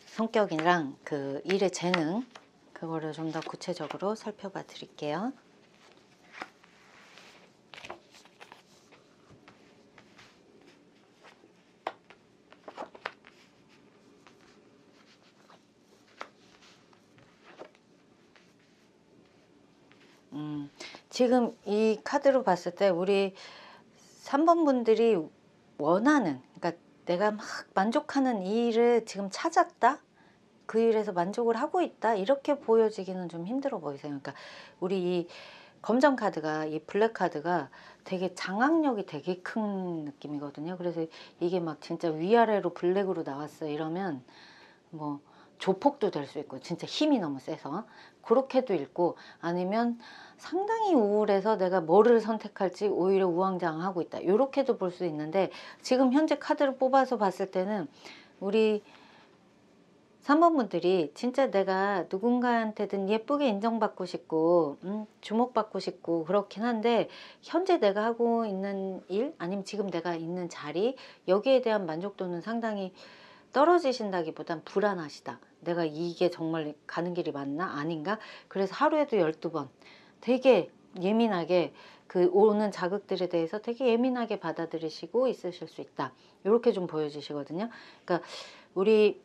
성격이랑 그 일의 재능 그거를 좀 더 구체적으로 살펴봐 드릴게요. 지금 이 카드로 봤을 때 우리 3번 분들이 원하는, 그러니까 내가 막 만족하는 이 일을 지금 찾았다? 그 일에서 만족을 하고 있다? 이렇게 보여지기는 좀 힘들어 보이세요. 그러니까 우리 이 검정 카드가, 이 블랙 카드가 되게 장악력이 되게 큰 느낌이거든요. 그래서 이게 막 진짜 위아래로 블랙으로 나왔어 이러면 뭐 조폭도 될 수 있고 진짜 힘이 너무 세서 그렇게도 읽고, 아니면 상당히 우울해서 내가 뭐를 선택할지 오히려 우왕좌왕하고 있다 이렇게도 볼 수 있는데, 지금 현재 카드를 뽑아서 봤을 때는 우리 3번 분들이 진짜 내가 누군가한테든 예쁘게 인정받고 싶고 주목받고 싶고 그렇긴 한데, 현재 내가 하고 있는 일 아니면 지금 내가 있는 자리 여기에 대한 만족도는 상당히 떨어지신다기보단 불안하시다. 내가 이게 정말 가는 길이 맞나 아닌가. 그래서 하루에도 12번 되게 예민하게 그 오는 자극들에 대해서 되게 예민하게 받아들이시고 있으실 수 있다. 이렇게 좀 보여지시거든요. 그러니까 우리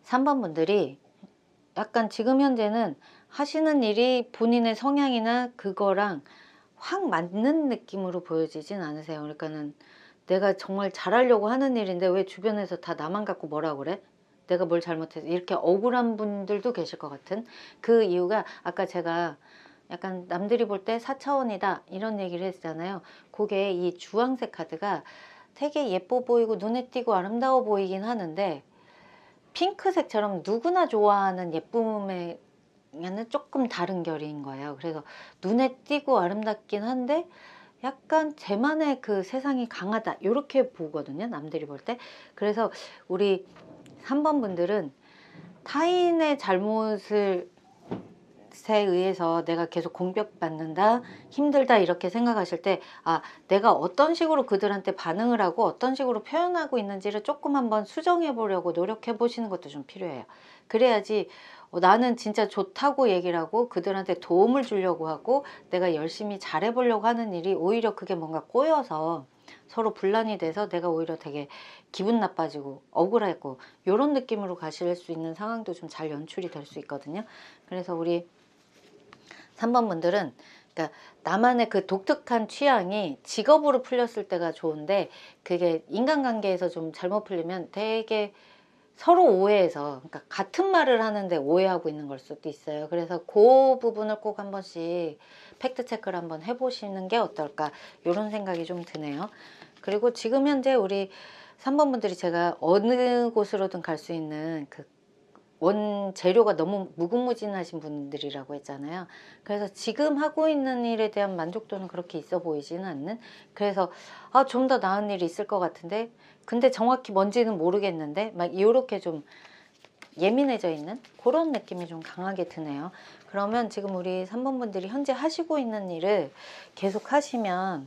3번 분들이 약간 지금 현재는 하시는 일이 본인의 성향이나 그거랑 확 맞는 느낌으로 보여지진 않으세요. 그러니까는 내가 정말 잘하려고 하는 일인데 왜 주변에서 다 나만 갖고 뭐라 그래? 내가 뭘 잘못해서 이렇게 억울한 분들도 계실 것 같은 그 이유가 아까 제가 약간 남들이 볼 때 4차원이다 이런 얘기를 했잖아요. 그게 이 주황색 카드가 되게 예뻐 보이고 눈에 띄고 아름다워 보이긴 하는데 핑크색처럼 누구나 좋아하는 예쁨에는 조금 다른 결인 거예요. 그래서 눈에 띄고 아름답긴 한데 약간 쟤만의 그 세상이 강하다 이렇게 보거든요, 남들이 볼 때. 그래서 우리 3번 분들은 타인의 잘못을 에 의해서 내가 계속 공격받는다, 힘들다 이렇게 생각하실 때 내가 어떤 식으로 그들한테 반응을 하고 어떤 식으로 표현하고 있는지를 조금 한번 수정해 보려고 노력해 보시는 것도 좀 필요해요. 그래야지 나는 진짜 좋다고 얘기를 하고 그들한테 도움을 주려고 하고 내가 열심히 잘해 보려고 하는 일이 오히려 그게 뭔가 꼬여서 서로 분란이 돼서 내가 오히려 되게 기분 나빠지고 억울하고 이런 느낌으로 가실 수 있는 상황도 좀 잘 연출이 될 수 있거든요. 그래서 우리 3번 분들은 그러니까 나만의 그 독특한 취향이 직업으로 풀렸을 때가 좋은데 그게 인간관계에서 좀 잘못 풀리면 되게 서로 오해해서 그러니까 같은 말을 하는데 오해하고 있는 걸 수도 있어요. 그래서 그 부분을 꼭 한 번씩 팩트 체크를 한번 해보시는 게 어떨까 이런 생각이 좀 드네요. 그리고 지금 현재 우리 3번 분들이 제가 어느 곳으로든 갈 수 있는 그 원재료가 너무 무궁무진하신 분들이라고 했잖아요. 그래서 지금 하고 있는 일에 대한 만족도는 그렇게 있어 보이지는 않는, 그래서 좀 더 나은 일이 있을 것 같은데 근데 정확히 뭔지는 모르겠는데 막 이렇게 좀 예민해져 있는 그런 느낌이 좀 강하게 드네요. 그러면 지금 우리 3번 분들이 현재 하시고 있는 일을 계속 하시면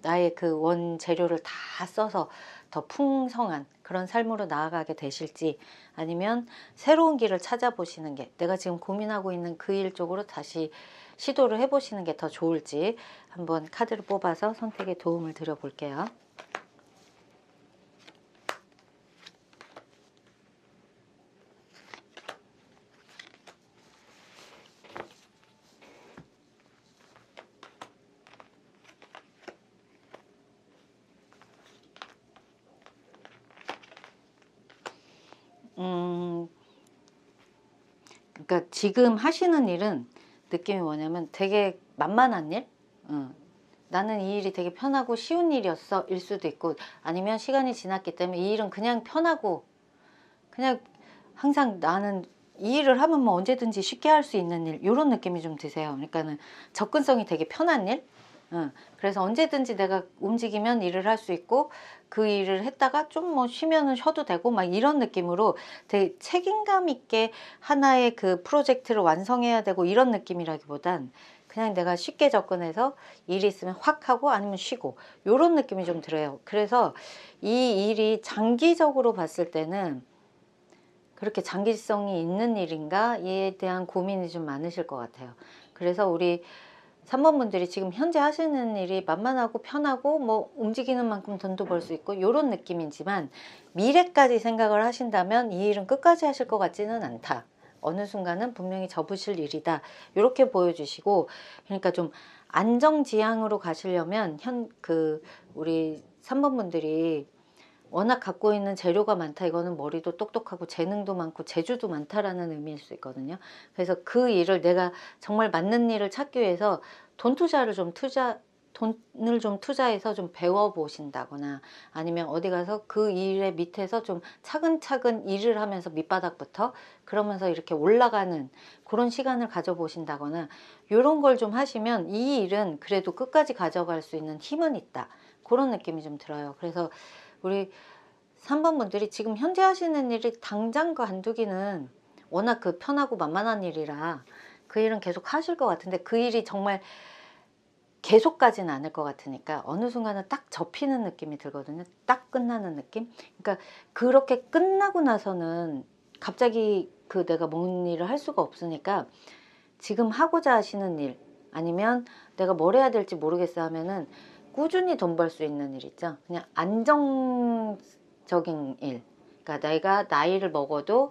나의 그 원재료를 다 써서 더 풍성한 그런 삶으로 나아가게 되실지, 아니면 새로운 길을 찾아보시는 게 내가 지금 고민하고 있는 그 일 쪽으로 다시 시도를 해보시는 게 더 좋을지 한번 카드를 뽑아서 선택에 도움을 드려 볼게요. 그러니까 지금 하시는 일은 느낌이 뭐냐면 되게 만만한 일? 나는 이 일이 되게 편하고 쉬운 일이었어 일 수도 있고, 아니면 시간이 지났기 때문에 이 일은 그냥 편하고 그냥 항상 나는 이 일을 하면 뭐 언제든지 쉽게 할 수 있는 일, 이런 느낌이 좀 드세요. 그러니까는 접근성이 되게 편한 일. 그래서 언제든지 내가 움직이면 일을 할 수 있고 그 일을 했다가 좀 뭐 쉬면은 쉬어도 되고 막 이런 느낌으로 되게 책임감 있게 하나의 그 프로젝트를 완성해야 되고 이런 느낌이라기보단 그냥 내가 쉽게 접근해서 일이 있으면 확 하고 아니면 쉬고 이런 느낌이 좀 들어요. 그래서 이 일이 장기적으로 봤을 때는 그렇게 장기성이 있는 일인가에 대한 고민이 좀 많으실 것 같아요. 그래서 우리 3번 분들이 지금 현재 하시는 일이 만만하고 편하고 뭐 움직이는 만큼 돈도 벌 수 있고 이런 느낌이지만 미래까지 생각을 하신다면 이 일은 끝까지 하실 것 같지는 않다. 어느 순간은 분명히 접으실 일이다. 이렇게 보여주시고, 그러니까 좀 안정지향으로 가시려면 우리 3번 분들이 워낙 갖고 있는 재료가 많다. 이거는 머리도 똑똑하고 재능도 많고 재주도 많다라는 의미일 수 있거든요. 그래서 그 일을 내가 정말 맞는 일을 찾기 위해서 돈을 좀 투자해서 좀 배워 보신다거나, 아니면 어디 가서 그 일의 밑에서 좀 차근차근 일을 하면서 밑바닥부터 그러면서 이렇게 올라가는 그런 시간을 가져 보신다거나, 이런 걸 좀 하시면 이 일은 그래도 끝까지 가져갈 수 있는 힘은 있다. 그런 느낌이 좀 들어요. 그래서 우리 3번 분들이 지금 현재 하시는 일이 당장 관두기는 워낙 그 편하고 만만한 일이라 그 일은 계속 하실 것 같은데, 그 일이 정말 계속 가지는 않을 것 같으니까 어느 순간은 딱 접히는 느낌이 들거든요. 딱 끝나는 느낌. 그러니까 그렇게 끝나고 나서는 갑자기 그 내가 뭔 일을 할 수가 없으니까 지금 하고자 하시는 일, 아니면 내가 뭘 해야 될지 모르겠어 하면은 꾸준히 돈 벌 수 있는 일 있죠. 그냥 안정적인 일. 그러니까 그러니까 내가 나이를 먹어도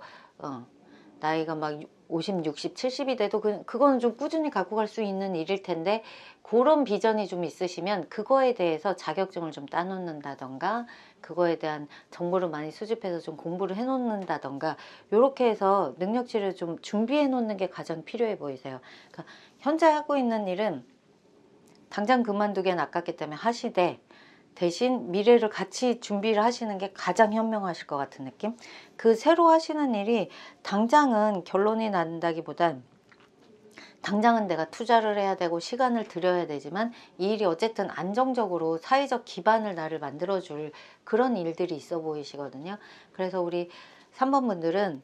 나이가 막 50, 60, 70이 돼도 그거는 좀 꾸준히 갖고 갈 수 있는 일일 텐데 그런 비전이 좀 있으시면 그거에 대해서 자격증을 좀 따놓는다던가 그거에 대한 정보를 많이 수집해서 좀 공부를 해 놓는다던가 요렇게 해서 능력치를 좀 준비해 놓는 게 가장 필요해 보이세요. 그러니까 현재 하고 있는 일은 당장 그만두기엔 아깝기 때문에 하시되 대신 미래를 같이 준비를 하시는 게 가장 현명하실 것 같은 느낌? 그 새로 하시는 일이 당장은 결론이 난다기보단 당장은 내가 투자를 해야 되고 시간을 들여야 되지만 이 일이 어쨌든 안정적으로 사회적 기반을 나를 만들어줄 그런 일들이 있어 보이시거든요. 그래서 우리 3번 분들은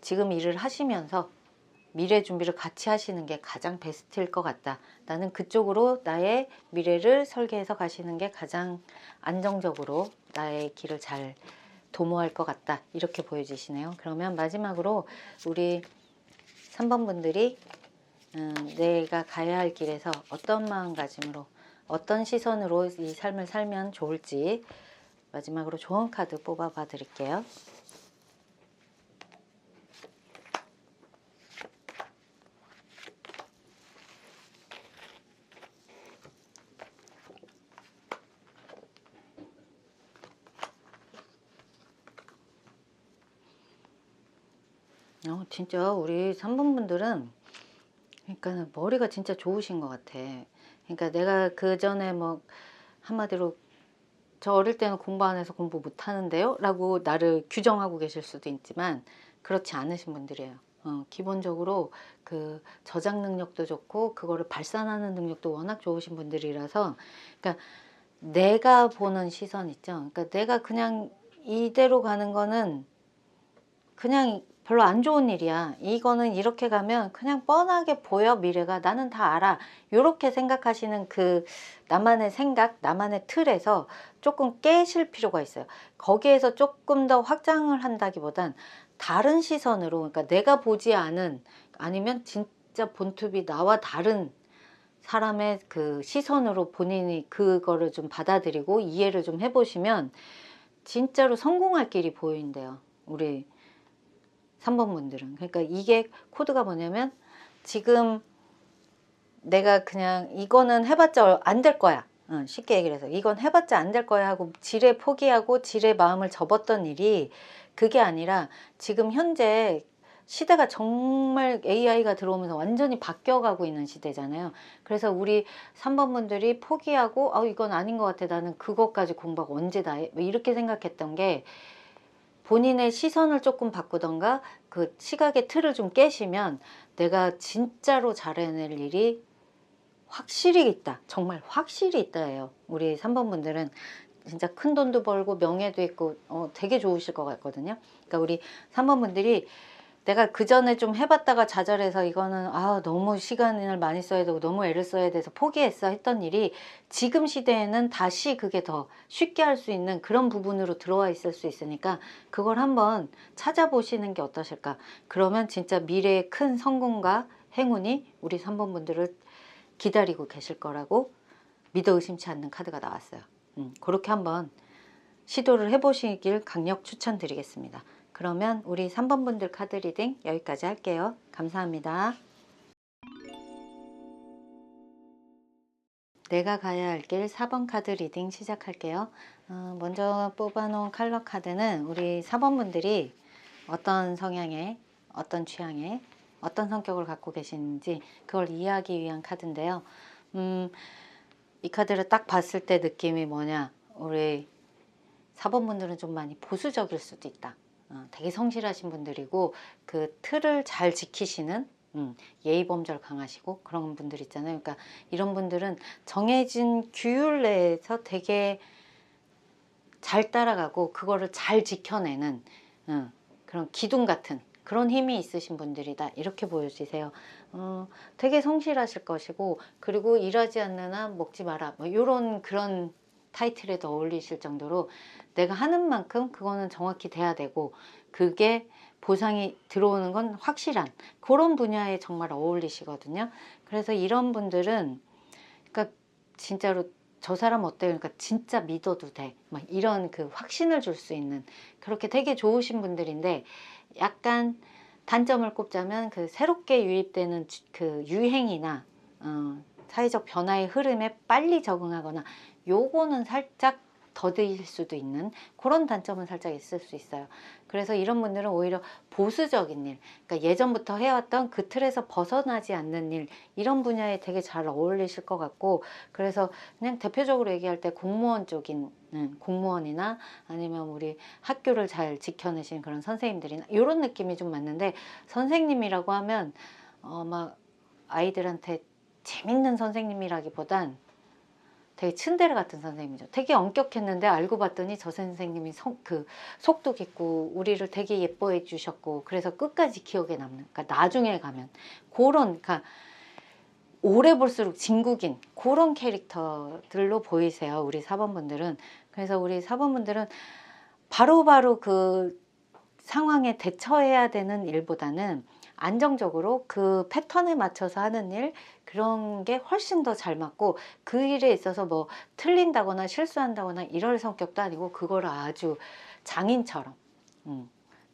지금 일을 하시면서 미래 준비를 같이 하시는 게 가장 베스트일 것 같다. 나는 그쪽으로 나의 미래를 설계해서 가시는 게 가장 안정적으로 나의 길을 잘 도모할 것 같다. 이렇게 보여지시네요. 그러면 마지막으로 우리 3번 분들이 내가 가야 할 길에서 어떤 마음가짐으로 어떤 시선으로 이 삶을 살면 좋을지 마지막으로 좋은 카드 뽑아봐 드릴게요. 진짜 우리 3번 분들은 그러니까 머리가 진짜 좋으신 것 같아. 그러니까 내가 그 전에 뭐 한마디로 저 어릴 때는 공부 안 해서 공부 못 하는데요 라고 나를 규정하고 계실 수도 있지만 그렇지 않으신 분들이에요. 기본적으로 그 저장 능력도 좋고 그거를 발산하는 능력도 워낙 좋으신 분들이라서 그러니까 내가 보는 시선 있죠. 그러니까 내가 그냥 이대로 가는 거는 그냥 별로 안 좋은 일이야. 이거는 이렇게 가면 그냥 뻔하게 보여 미래가. 나는 다 알아. 요렇게 생각하시는 그 나만의 생각, 나만의 틀에서 조금 깨실 필요가 있어요. 거기에서 조금 더 확장을 한다기보단 다른 시선으로, 그러니까 내가 보지 않은, 아니면 진짜 본투비 나와 다른 사람의 그 시선으로 본인이 그거를 좀 받아들이고 이해를 좀 해보시면 진짜로 성공할 길이 보인대요. 우리 3번 분들은. 그러니까 이게 코드가 뭐냐면 지금 내가 그냥 이거는 해봤자 안 될 거야. 쉽게 얘기를 해서 이건 해봤자 안 될 거야 하고 지레 포기하고 지레 마음을 접었던 일이 그게 아니라 지금 현재 시대가 정말 AI가 들어오면서 완전히 바뀌어가고 있는 시대잖아요. 그래서 우리 3번 분들이 포기하고 이건 아닌 것 같아. 나는 그것까지 공부하고 언제 다 해? 뭐 이렇게 생각했던 게 본인의 시선을 조금 바꾸던가 그 시각의 틀을 좀 깨시면 내가 진짜로 잘해낼 일이 확실히 있다. 정말 확실히 있다예요. 우리 3번 분들은 진짜 큰 돈도 벌고 명예도 있고 되게 좋으실 것 같거든요. 그러니까 우리 3번 분들이 내가 그 전에 좀 해봤다가 좌절해서 이거는 너무 시간을 많이 써야 되고 너무 애를 써야 돼서 포기했어 했던 일이 지금 시대에는 다시 그게 더 쉽게 할 수 있는 그런 부분으로 들어와 있을 수 있으니까 그걸 한번 찾아보시는 게 어떠실까. 그러면 진짜 미래의 큰 성공과 행운이 우리 3번 분들을 기다리고 계실 거라고 믿어 의심치 않는 카드가 나왔어요. 그렇게 한번 시도를 해보시길 강력 추천드리겠습니다. 그러면 우리 3번 분들 카드 리딩 여기까지 할게요. 감사합니다. 내가 가야 할 길 4번 카드 리딩 시작할게요. 먼저 뽑아놓은 컬러 카드는 우리 4번 분들이 어떤 성향의, 어떤 취향의, 어떤 성격을 갖고 계시는지 그걸 이해하기 위한 카드인데요. 이 카드를 딱 봤을 때 느낌이 뭐냐, 우리 4번 분들은 좀 많이 보수적일 수도 있다. 되게 성실하신 분들이고 그 틀을 잘 지키시는 예의범절 강하시고 그런 분들 있잖아요. 그러니까 이런 분들은 정해진 규율 내에서 되게 잘 따라가고 그거를 잘 지켜내는 그런 기둥 같은 그런 힘이 있으신 분들이다. 이렇게 보여지세요. 되게 성실하실 것이고 그리고 일하지 않는 한 먹지 마라. 뭐 이런 그런 타이틀에도 어울리실 정도로 내가 하는 만큼 그거는 정확히 돼야 되고 그게 보상이 들어오는 건 확실한 그런 분야에 정말 어울리시거든요. 그래서 이런 분들은 그러니까 진짜로 저 사람 어때? 그러니까 진짜 믿어도 돼. 막 이런 그 확신을 줄 수 있는 그렇게 되게 좋으신 분들인데 약간 단점을 꼽자면 그 새롭게 유입되는 그 유행이나 사회적 변화의 흐름에 빨리 적응하거나 요거는 살짝 더딜 수도 있는 그런 단점은 살짝 있을 수 있어요. 그래서 이런 분들은 오히려 보수적인 일, 그러니까 예전부터 해왔던 그 틀에서 벗어나지 않는 일, 이런 분야에 되게 잘 어울리실 것 같고, 그래서 그냥 대표적으로 얘기할 때 공무원 쪽인 공무원이나 아니면 우리 학교를 잘 지켜내신 그런 선생님들이나 이런 느낌이 좀 맞는데, 선생님이라고 하면 막 아이들한테 재밌는 선생님이라기보단 되게 츤데레 같은 선생님이죠. 되게 엄격했는데 알고 봤더니 저 선생님이 그 속도 깊고 우리를 되게 예뻐해 주셨고 그래서 끝까지 기억에 남는, 그러니까 나중에 가면 그런, 그러니까 오래 볼수록 진국인 그런 캐릭터들로 보이세요, 우리 사번분들은. 그래서 우리 사번분들은 바로바로 그 상황에 대처해야 되는 일보다는 안정적으로 그 패턴에 맞춰서 하는 일, 그런 게 훨씬 더 잘 맞고, 그 일에 있어서 뭐 틀린다거나 실수한다거나 이럴 성격도 아니고 그거를 아주 장인처럼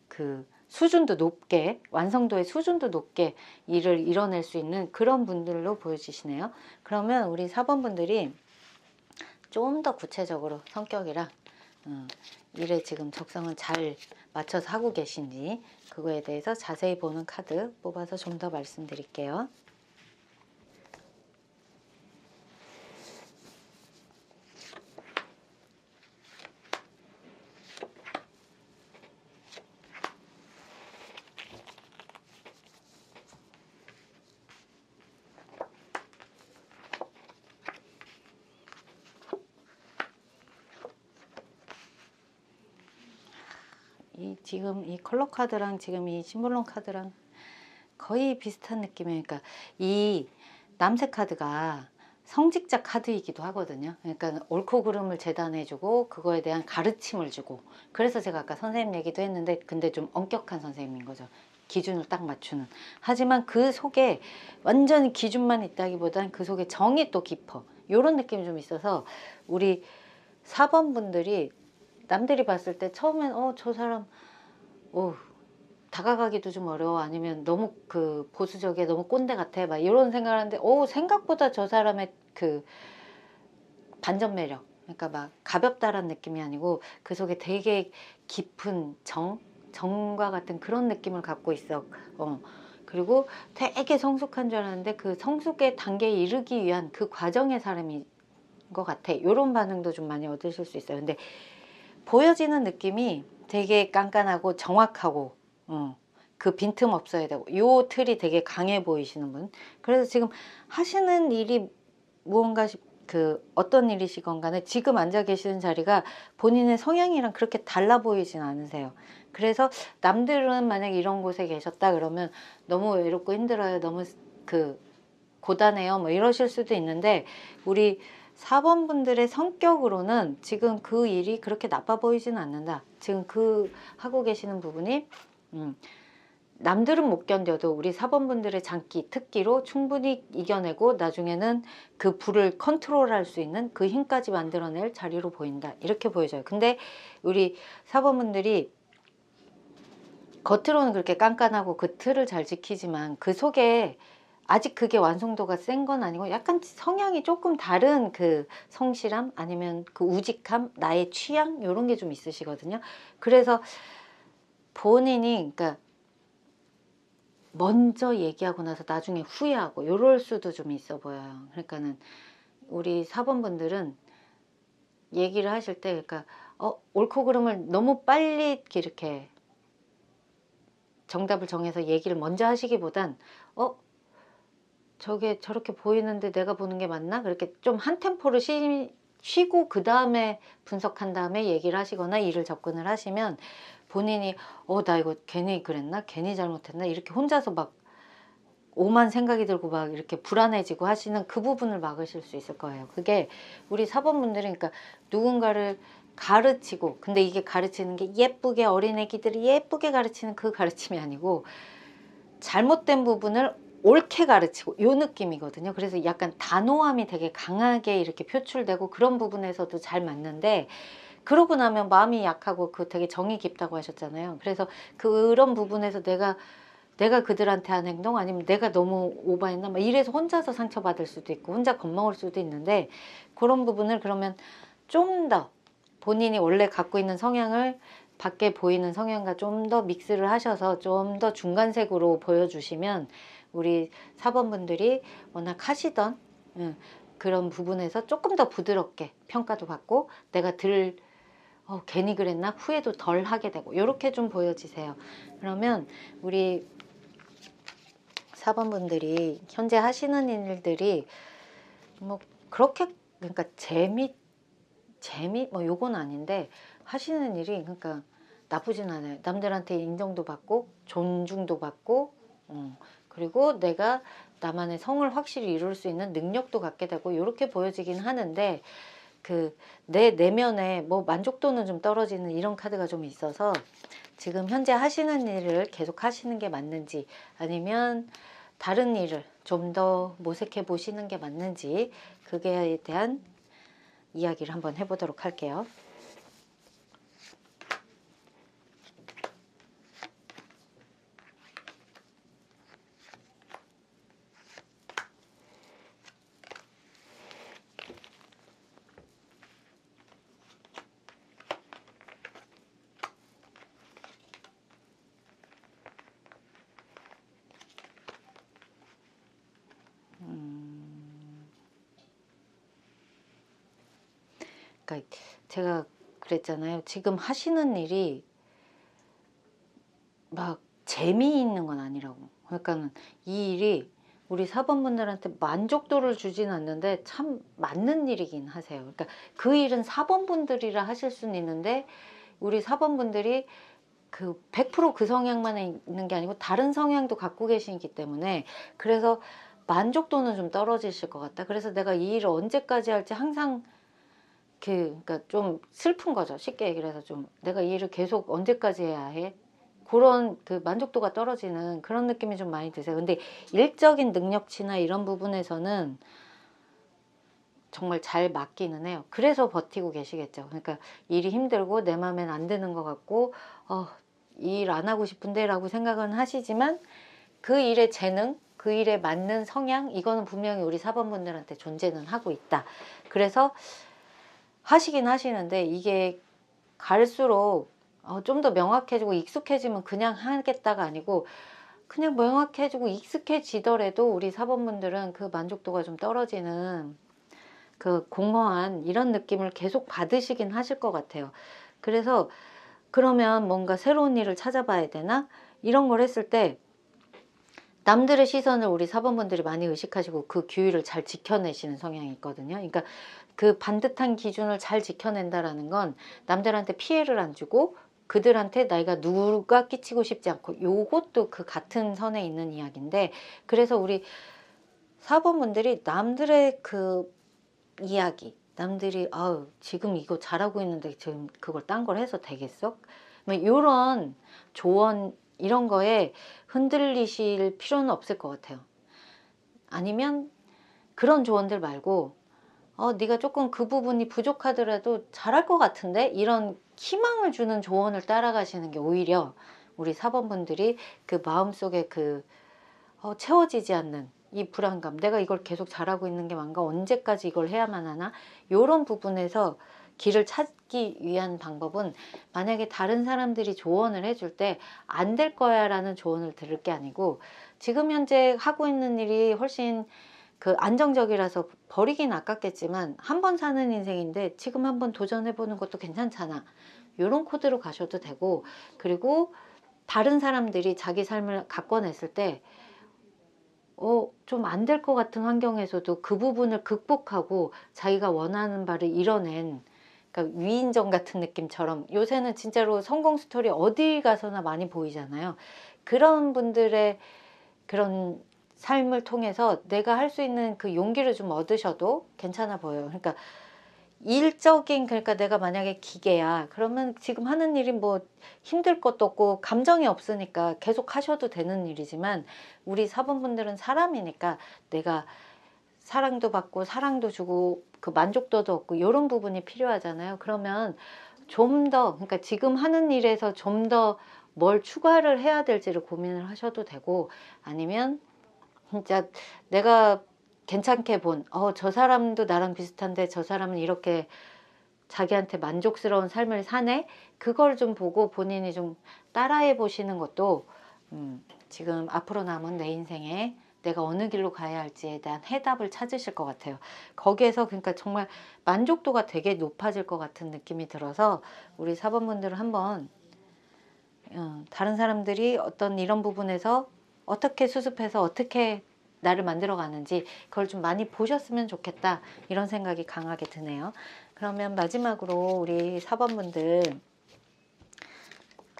그 수준도 높게, 완성도의 수준도 높게 일을 이뤄낼 수 있는 그런 분들로 보여지시네요. 그러면 우리 4번 분들이 좀 더 구체적으로 성격이랑 일에 지금 적성은 잘 맞춰서 하고 계신지 그거에 대해서 자세히 보는 카드 뽑아서 좀 더 말씀드릴게요. 지금 이 컬러 카드랑 지금 이 심볼론 카드랑 거의 비슷한 느낌이에요. 그러니까 이 남색 카드가 성직자 카드이기도 하거든요. 그러니까 옳고 그름을 재단해주고 그거에 대한 가르침을 주고, 그래서 제가 아까 선생님 얘기도 했는데 근데 좀 엄격한 선생님인 거죠. 기준을 딱 맞추는. 하지만 그 속에 완전히 기준만 있다기보단 그 속에 정이 또 깊어. 이런 느낌이 좀 있어서 우리 4번 분들이 남들이 봤을 때 처음엔 저 사람 다가가기도 좀 어려워, 아니면 너무 그 보수적이야, 너무 꼰대 같아, 막 이런 생각을 하는데 생각보다 저 사람의 그 반전 매력, 그러니까 막 가볍다란 느낌이 아니고 그 속에 되게 깊은 정과 같은 그런 느낌을 갖고 있어. 그리고 되게 성숙한 줄 알았는데 그 성숙의 단계에 이르기 위한 그 과정의 사람인 것 같아. 이런 반응도 좀 많이 얻으실 수 있어요. 근데 보여지는 느낌이 되게 깐깐하고 정확하고 그 빈틈 없어야 되고 요 틀이 되게 강해 보이시는 분. 그래서 지금 하시는 일이 무언가 그 어떤 일이시건 간에 지금 앉아 계시는 자리가 본인의 성향이랑 그렇게 달라 보이진 않으세요. 그래서 남들은 만약에 이런 곳에 계셨다 그러면 너무 외롭고 힘들어요, 너무 그 고단해요, 뭐 이러실 수도 있는데, 우리 4번 분들의 성격으로는 지금 그 일이 그렇게 나빠 보이지는 않는다. 지금 그 하고 계시는 부분이 남들은 못 견뎌도 우리 4번 분들의 장기, 특기로 충분히 이겨내고 나중에는 그 불을 컨트롤할 수 있는 그 힘까지 만들어낼 자리로 보인다. 이렇게 보여져요. 근데 우리 4번 분들이 겉으로는 그렇게 깐깐하고 그 틀을 잘 지키지만 그 속에 아직 그게 완성도가 센 건 아니고 약간 성향이 조금 다른 그 성실함, 아니면 그 우직함, 나의 취향, 이런 게 좀 있으시거든요. 그래서 본인이 그러니까 먼저 얘기하고 나서 나중에 후회하고 이럴 수도 좀 있어 보여요. 그러니까는 우리 4번 분들은 얘기를 하실 때 그러니까 옳고 그름을 너무 빨리 이렇게 정답을 정해서 얘기를 먼저 하시기보단 저게 저렇게 보이는데 내가 보는 게 맞나? 그렇게 좀 한 템포를 쉬고 그 다음에 분석한 다음에 얘기를 하시거나 일을 접근을 하시면 본인이 나 이거 괜히 그랬나? 괜히 잘못했나? 이렇게 혼자서 막 오만 생각이 들고 막 이렇게 불안해지고 하시는 그 부분을 막으실 수 있을 거예요. 그게 우리 사번분들은 그러니까 누군가를 가르치고, 근데 이게 가르치는 게 예쁘게 어린애기들이 예쁘게 가르치는 그 가르침이 아니고 잘못된 부분을 옳게 가르치고 요 느낌이거든요. 그래서 약간 단호함이 되게 강하게 이렇게 표출되고 그런 부분에서도 잘 맞는데, 그러고 나면 마음이 약하고 그 되게 정이 깊다고 하셨잖아요. 그래서 그런 부분에서 내가 그들한테 한 행동, 아니면 내가 너무 오버했나 막 이래서 혼자서 상처받을 수도 있고 혼자 겁먹을 수도 있는데, 그런 부분을 그러면 좀 더 본인이 원래 갖고 있는 성향을 밖에 보이는 성향과 좀 더 믹스를 하셔서 좀 더 중간색으로 보여주시면 우리 사번분들이 워낙 하시던 그런 부분에서 조금 더 부드럽게 평가도 받고 내가 괜히 그랬나 후회도 덜 하게 되고, 이렇게 좀 보여지세요. 그러면 우리 4번분들이 현재 하시는 일들이 뭐 그렇게, 그러니까 재미 뭐 요건 아닌데, 하시는 일이 그러니까 나쁘진 않아요. 남들한테 인정도 받고 존중도 받고 그리고 내가 나만의 성을 확실히 이룰 수 있는 능력도 갖게 되고, 이렇게 보여지긴 하는데, 그 내 내면에 뭐 만족도는 좀 떨어지는 이런 카드가 좀 있어서, 지금 현재 하시는 일을 계속 하시는 게 맞는지, 아니면 다른 일을 좀 더 모색해 보시는 게 맞는지, 그게에 대한 이야기를 한번 해보도록 할게요. 그러니까 제가 그랬잖아요. 지금 하시는 일이 막 재미있는 건 아니라고. 그러니까 이 일이 우리 사번분들한테 만족도를 주진 않는데 참 맞는 일이긴 하세요. 그러니까 그 일은 사번분들이라 하실 수는 있는데, 우리 사번분들이 그 100% 성향만 있는 게 아니고 다른 성향도 갖고 계시기 때문에, 그래서 만족도는 좀 떨어지실 것 같다. 그래서 내가 이 일을 언제까지 할지 항상 그러니까 좀 슬픈 거죠. 쉽게 얘기를 해서, 좀 내가 이 일을 계속 언제까지 해야 해? 그런 그 만족도가 떨어지는 그런 느낌이 좀 많이 드세요. 근데 일적인 능력치나 이런 부분에서는 정말 잘 맞기는 해요. 그래서 버티고 계시겠죠. 그러니까 일이 힘들고 내 마음엔 안 드는 것 같고 이 일 안 하고 싶은데 라고 생각은 하시지만, 그 일의 재능, 그 일에 맞는 성향, 이거는 분명히 우리 사번분들한테 존재는 하고 있다. 그래서 하시긴 하시는데, 이게 갈수록 좀 더 명확해지고 익숙해지면 그냥 하겠다가 아니고, 그냥 명확해지고 익숙해지더라도 우리 사번분들은 그 만족도가 좀 떨어지는 그 공허한 이런 느낌을 계속 받으시긴 하실 것 같아요. 그래서 그러면 뭔가 새로운 일을 찾아봐야 되나? 이런 걸 했을 때 남들의 시선을 우리 사번분들이 많이 의식하시고 그 규율을 잘 지켜내시는 성향이 있거든요. 그러니까 그 반듯한 기준을 잘 지켜낸다라는 건 남들한테 피해를 안 주고 그들한테 내가 누가 끼치고 싶지 않고, 요것도 그 같은 선에 있는 이야기인데, 그래서 우리 사번분들이 남들의 그 이야기, 남들이 지금 이거 잘하고 있는데 지금 그걸 딴 걸 해서 되겠어? 뭐 이런 조언, 이런 거에 흔들리실 필요는 없을 것 같아요. 아니면 그런 조언들 말고 네가 조금 그 부분이 부족하더라도 잘할 것 같은데, 이런 희망을 주는 조언을 따라가시는 게 오히려 우리 사번분들이 그 마음속에 그 채워지지 않는 이 불안감, 내가 이걸 계속 잘하고 있는 게 맞가, 언제까지 이걸 해야만 하나, 이런 부분에서 길을 찾기 위한 방법은, 만약에 다른 사람들이 조언을 해줄 때 안 될 거야 라는 조언을 들을 게 아니고, 지금 현재 하고 있는 일이 훨씬 그 안정적이라서 버리긴 아깝겠지만 한 번 사는 인생인데 지금 한번 도전해보는 것도 괜찮잖아, 이런 코드로 가셔도 되고, 그리고 다른 사람들이 자기 삶을 가꿔냈을 때 좀 안 될 것 같은 환경에서도 그 부분을 극복하고 자기가 원하는 바를 이뤄낸, 그러니까 위인전 같은 느낌처럼, 요새는 진짜로 성공 스토리 어디 가서나 많이 보이잖아요. 그런 분들의 그런 삶을 통해서 내가 할 수 있는 그 용기를 좀 얻으셔도 괜찮아 보여요. 그러니까 일적인, 그러니까 내가 만약에 기계야 그러면 지금 하는 일이 뭐 힘들 것도 없고 감정이 없으니까 계속 하셔도 되는 일이지만, 우리 사번분들은 사람이니까 내가 사랑도 받고 사랑도 주고 그 만족도도 없고 이런 부분이 필요하잖아요. 그러면 좀 더, 그러니까 지금 하는 일에서 좀 더 뭘 추가를 해야 될지를 고민을 하셔도 되고, 아니면 진짜 내가 괜찮게 본, 저 사람도 나랑 비슷한데 저 사람은 이렇게 자기한테 만족스러운 삶을 사네? 그걸 좀 보고 본인이 좀 따라해 보시는 것도 지금 앞으로 남은 내 인생에 내가 어느 길로 가야 할지에 대한 해답을 찾으실 것 같아요. 거기에서 그러니까 정말 만족도가 되게 높아질 것 같은 느낌이 들어서, 우리 사번분들은 한번 다른 사람들이 어떤 이런 부분에서 어떻게 수습해서 어떻게 나를 만들어 가는지 그걸 좀 많이 보셨으면 좋겠다, 이런 생각이 강하게 드네요. 그러면 마지막으로 우리 4번분들,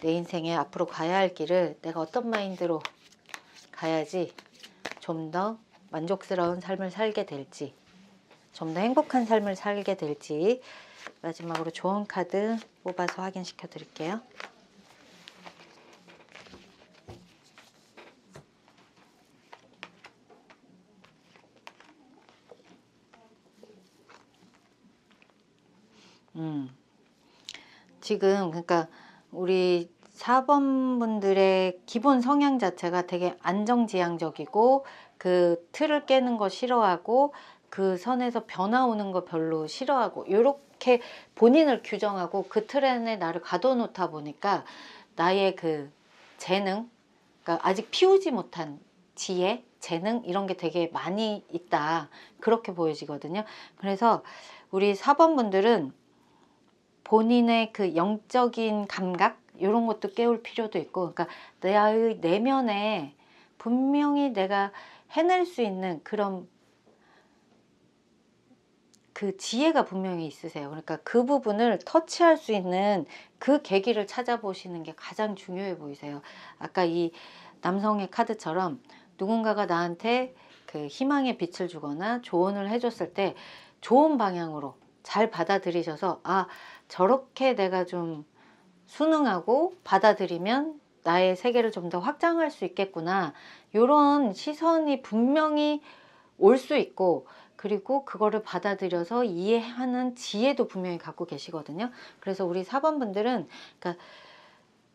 내 인생에 앞으로 가야 할 길을 내가 어떤 마인드로 가야지 좀 더 만족스러운 삶을 살게 될지, 좀 더 행복한 삶을 살게 될지, 마지막으로 조언 카드 뽑아서 확인시켜 드릴게요. 지금 그러니까 우리 4번분들의 기본 성향 자체가 되게 안정지향적이고, 그 틀을 깨는 거 싫어하고, 그 선에서 변화 오는 거 별로 싫어하고, 이렇게 본인을 규정하고 그 틀 안에 나를 가둬놓다 보니까 나의 그 재능, 그러니까 아직 피우지 못한 지혜, 재능, 이런 게 되게 많이 있다, 그렇게 보여지거든요. 그래서 우리 4번분들은 본인의 그 영적인 감각, 이런 것도 깨울 필요도 있고, 그러니까 내 내면에 분명히 내가 해낼 수 있는 그런 그 지혜가 분명히 있으세요. 그러니까 그 부분을 터치할 수 있는 그 계기를 찾아보시는 게 가장 중요해 보이세요. 아까 이 남성의 카드처럼 누군가가 나한테 그 희망의 빛을 주거나 조언을 해줬을 때 좋은 방향으로 잘 받아들이셔서, 저렇게 내가 좀 순응하고 받아들이면 나의 세계를 좀 더 확장할 수 있겠구나, 이런 시선이 분명히 올 수 있고, 그리고 그거를 받아들여서 이해하는 지혜도 분명히 갖고 계시거든요. 그래서 우리 4번분들은 그러니까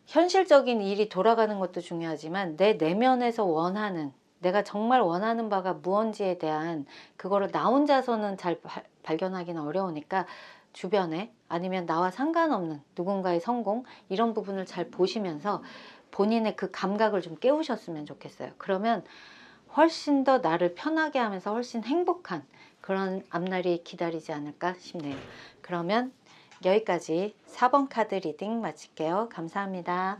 현실적인 일이 돌아가는 것도 중요하지만 내 내면에서 원하는, 내가 정말 원하는 바가 무언지에 대한 그거를 나 혼자서는 잘 발견하기는 어려우니까 주변에, 아니면 나와 상관없는 누군가의 성공, 이런 부분을 잘 보시면서 본인의 그 감각을 좀 깨우셨으면 좋겠어요. 그러면 훨씬 더 나를 편하게 하면서 훨씬 행복한 그런 앞날이 기다리지 않을까 싶네요. 그러면 여기까지 4번 카드 리딩 마칠게요. 감사합니다.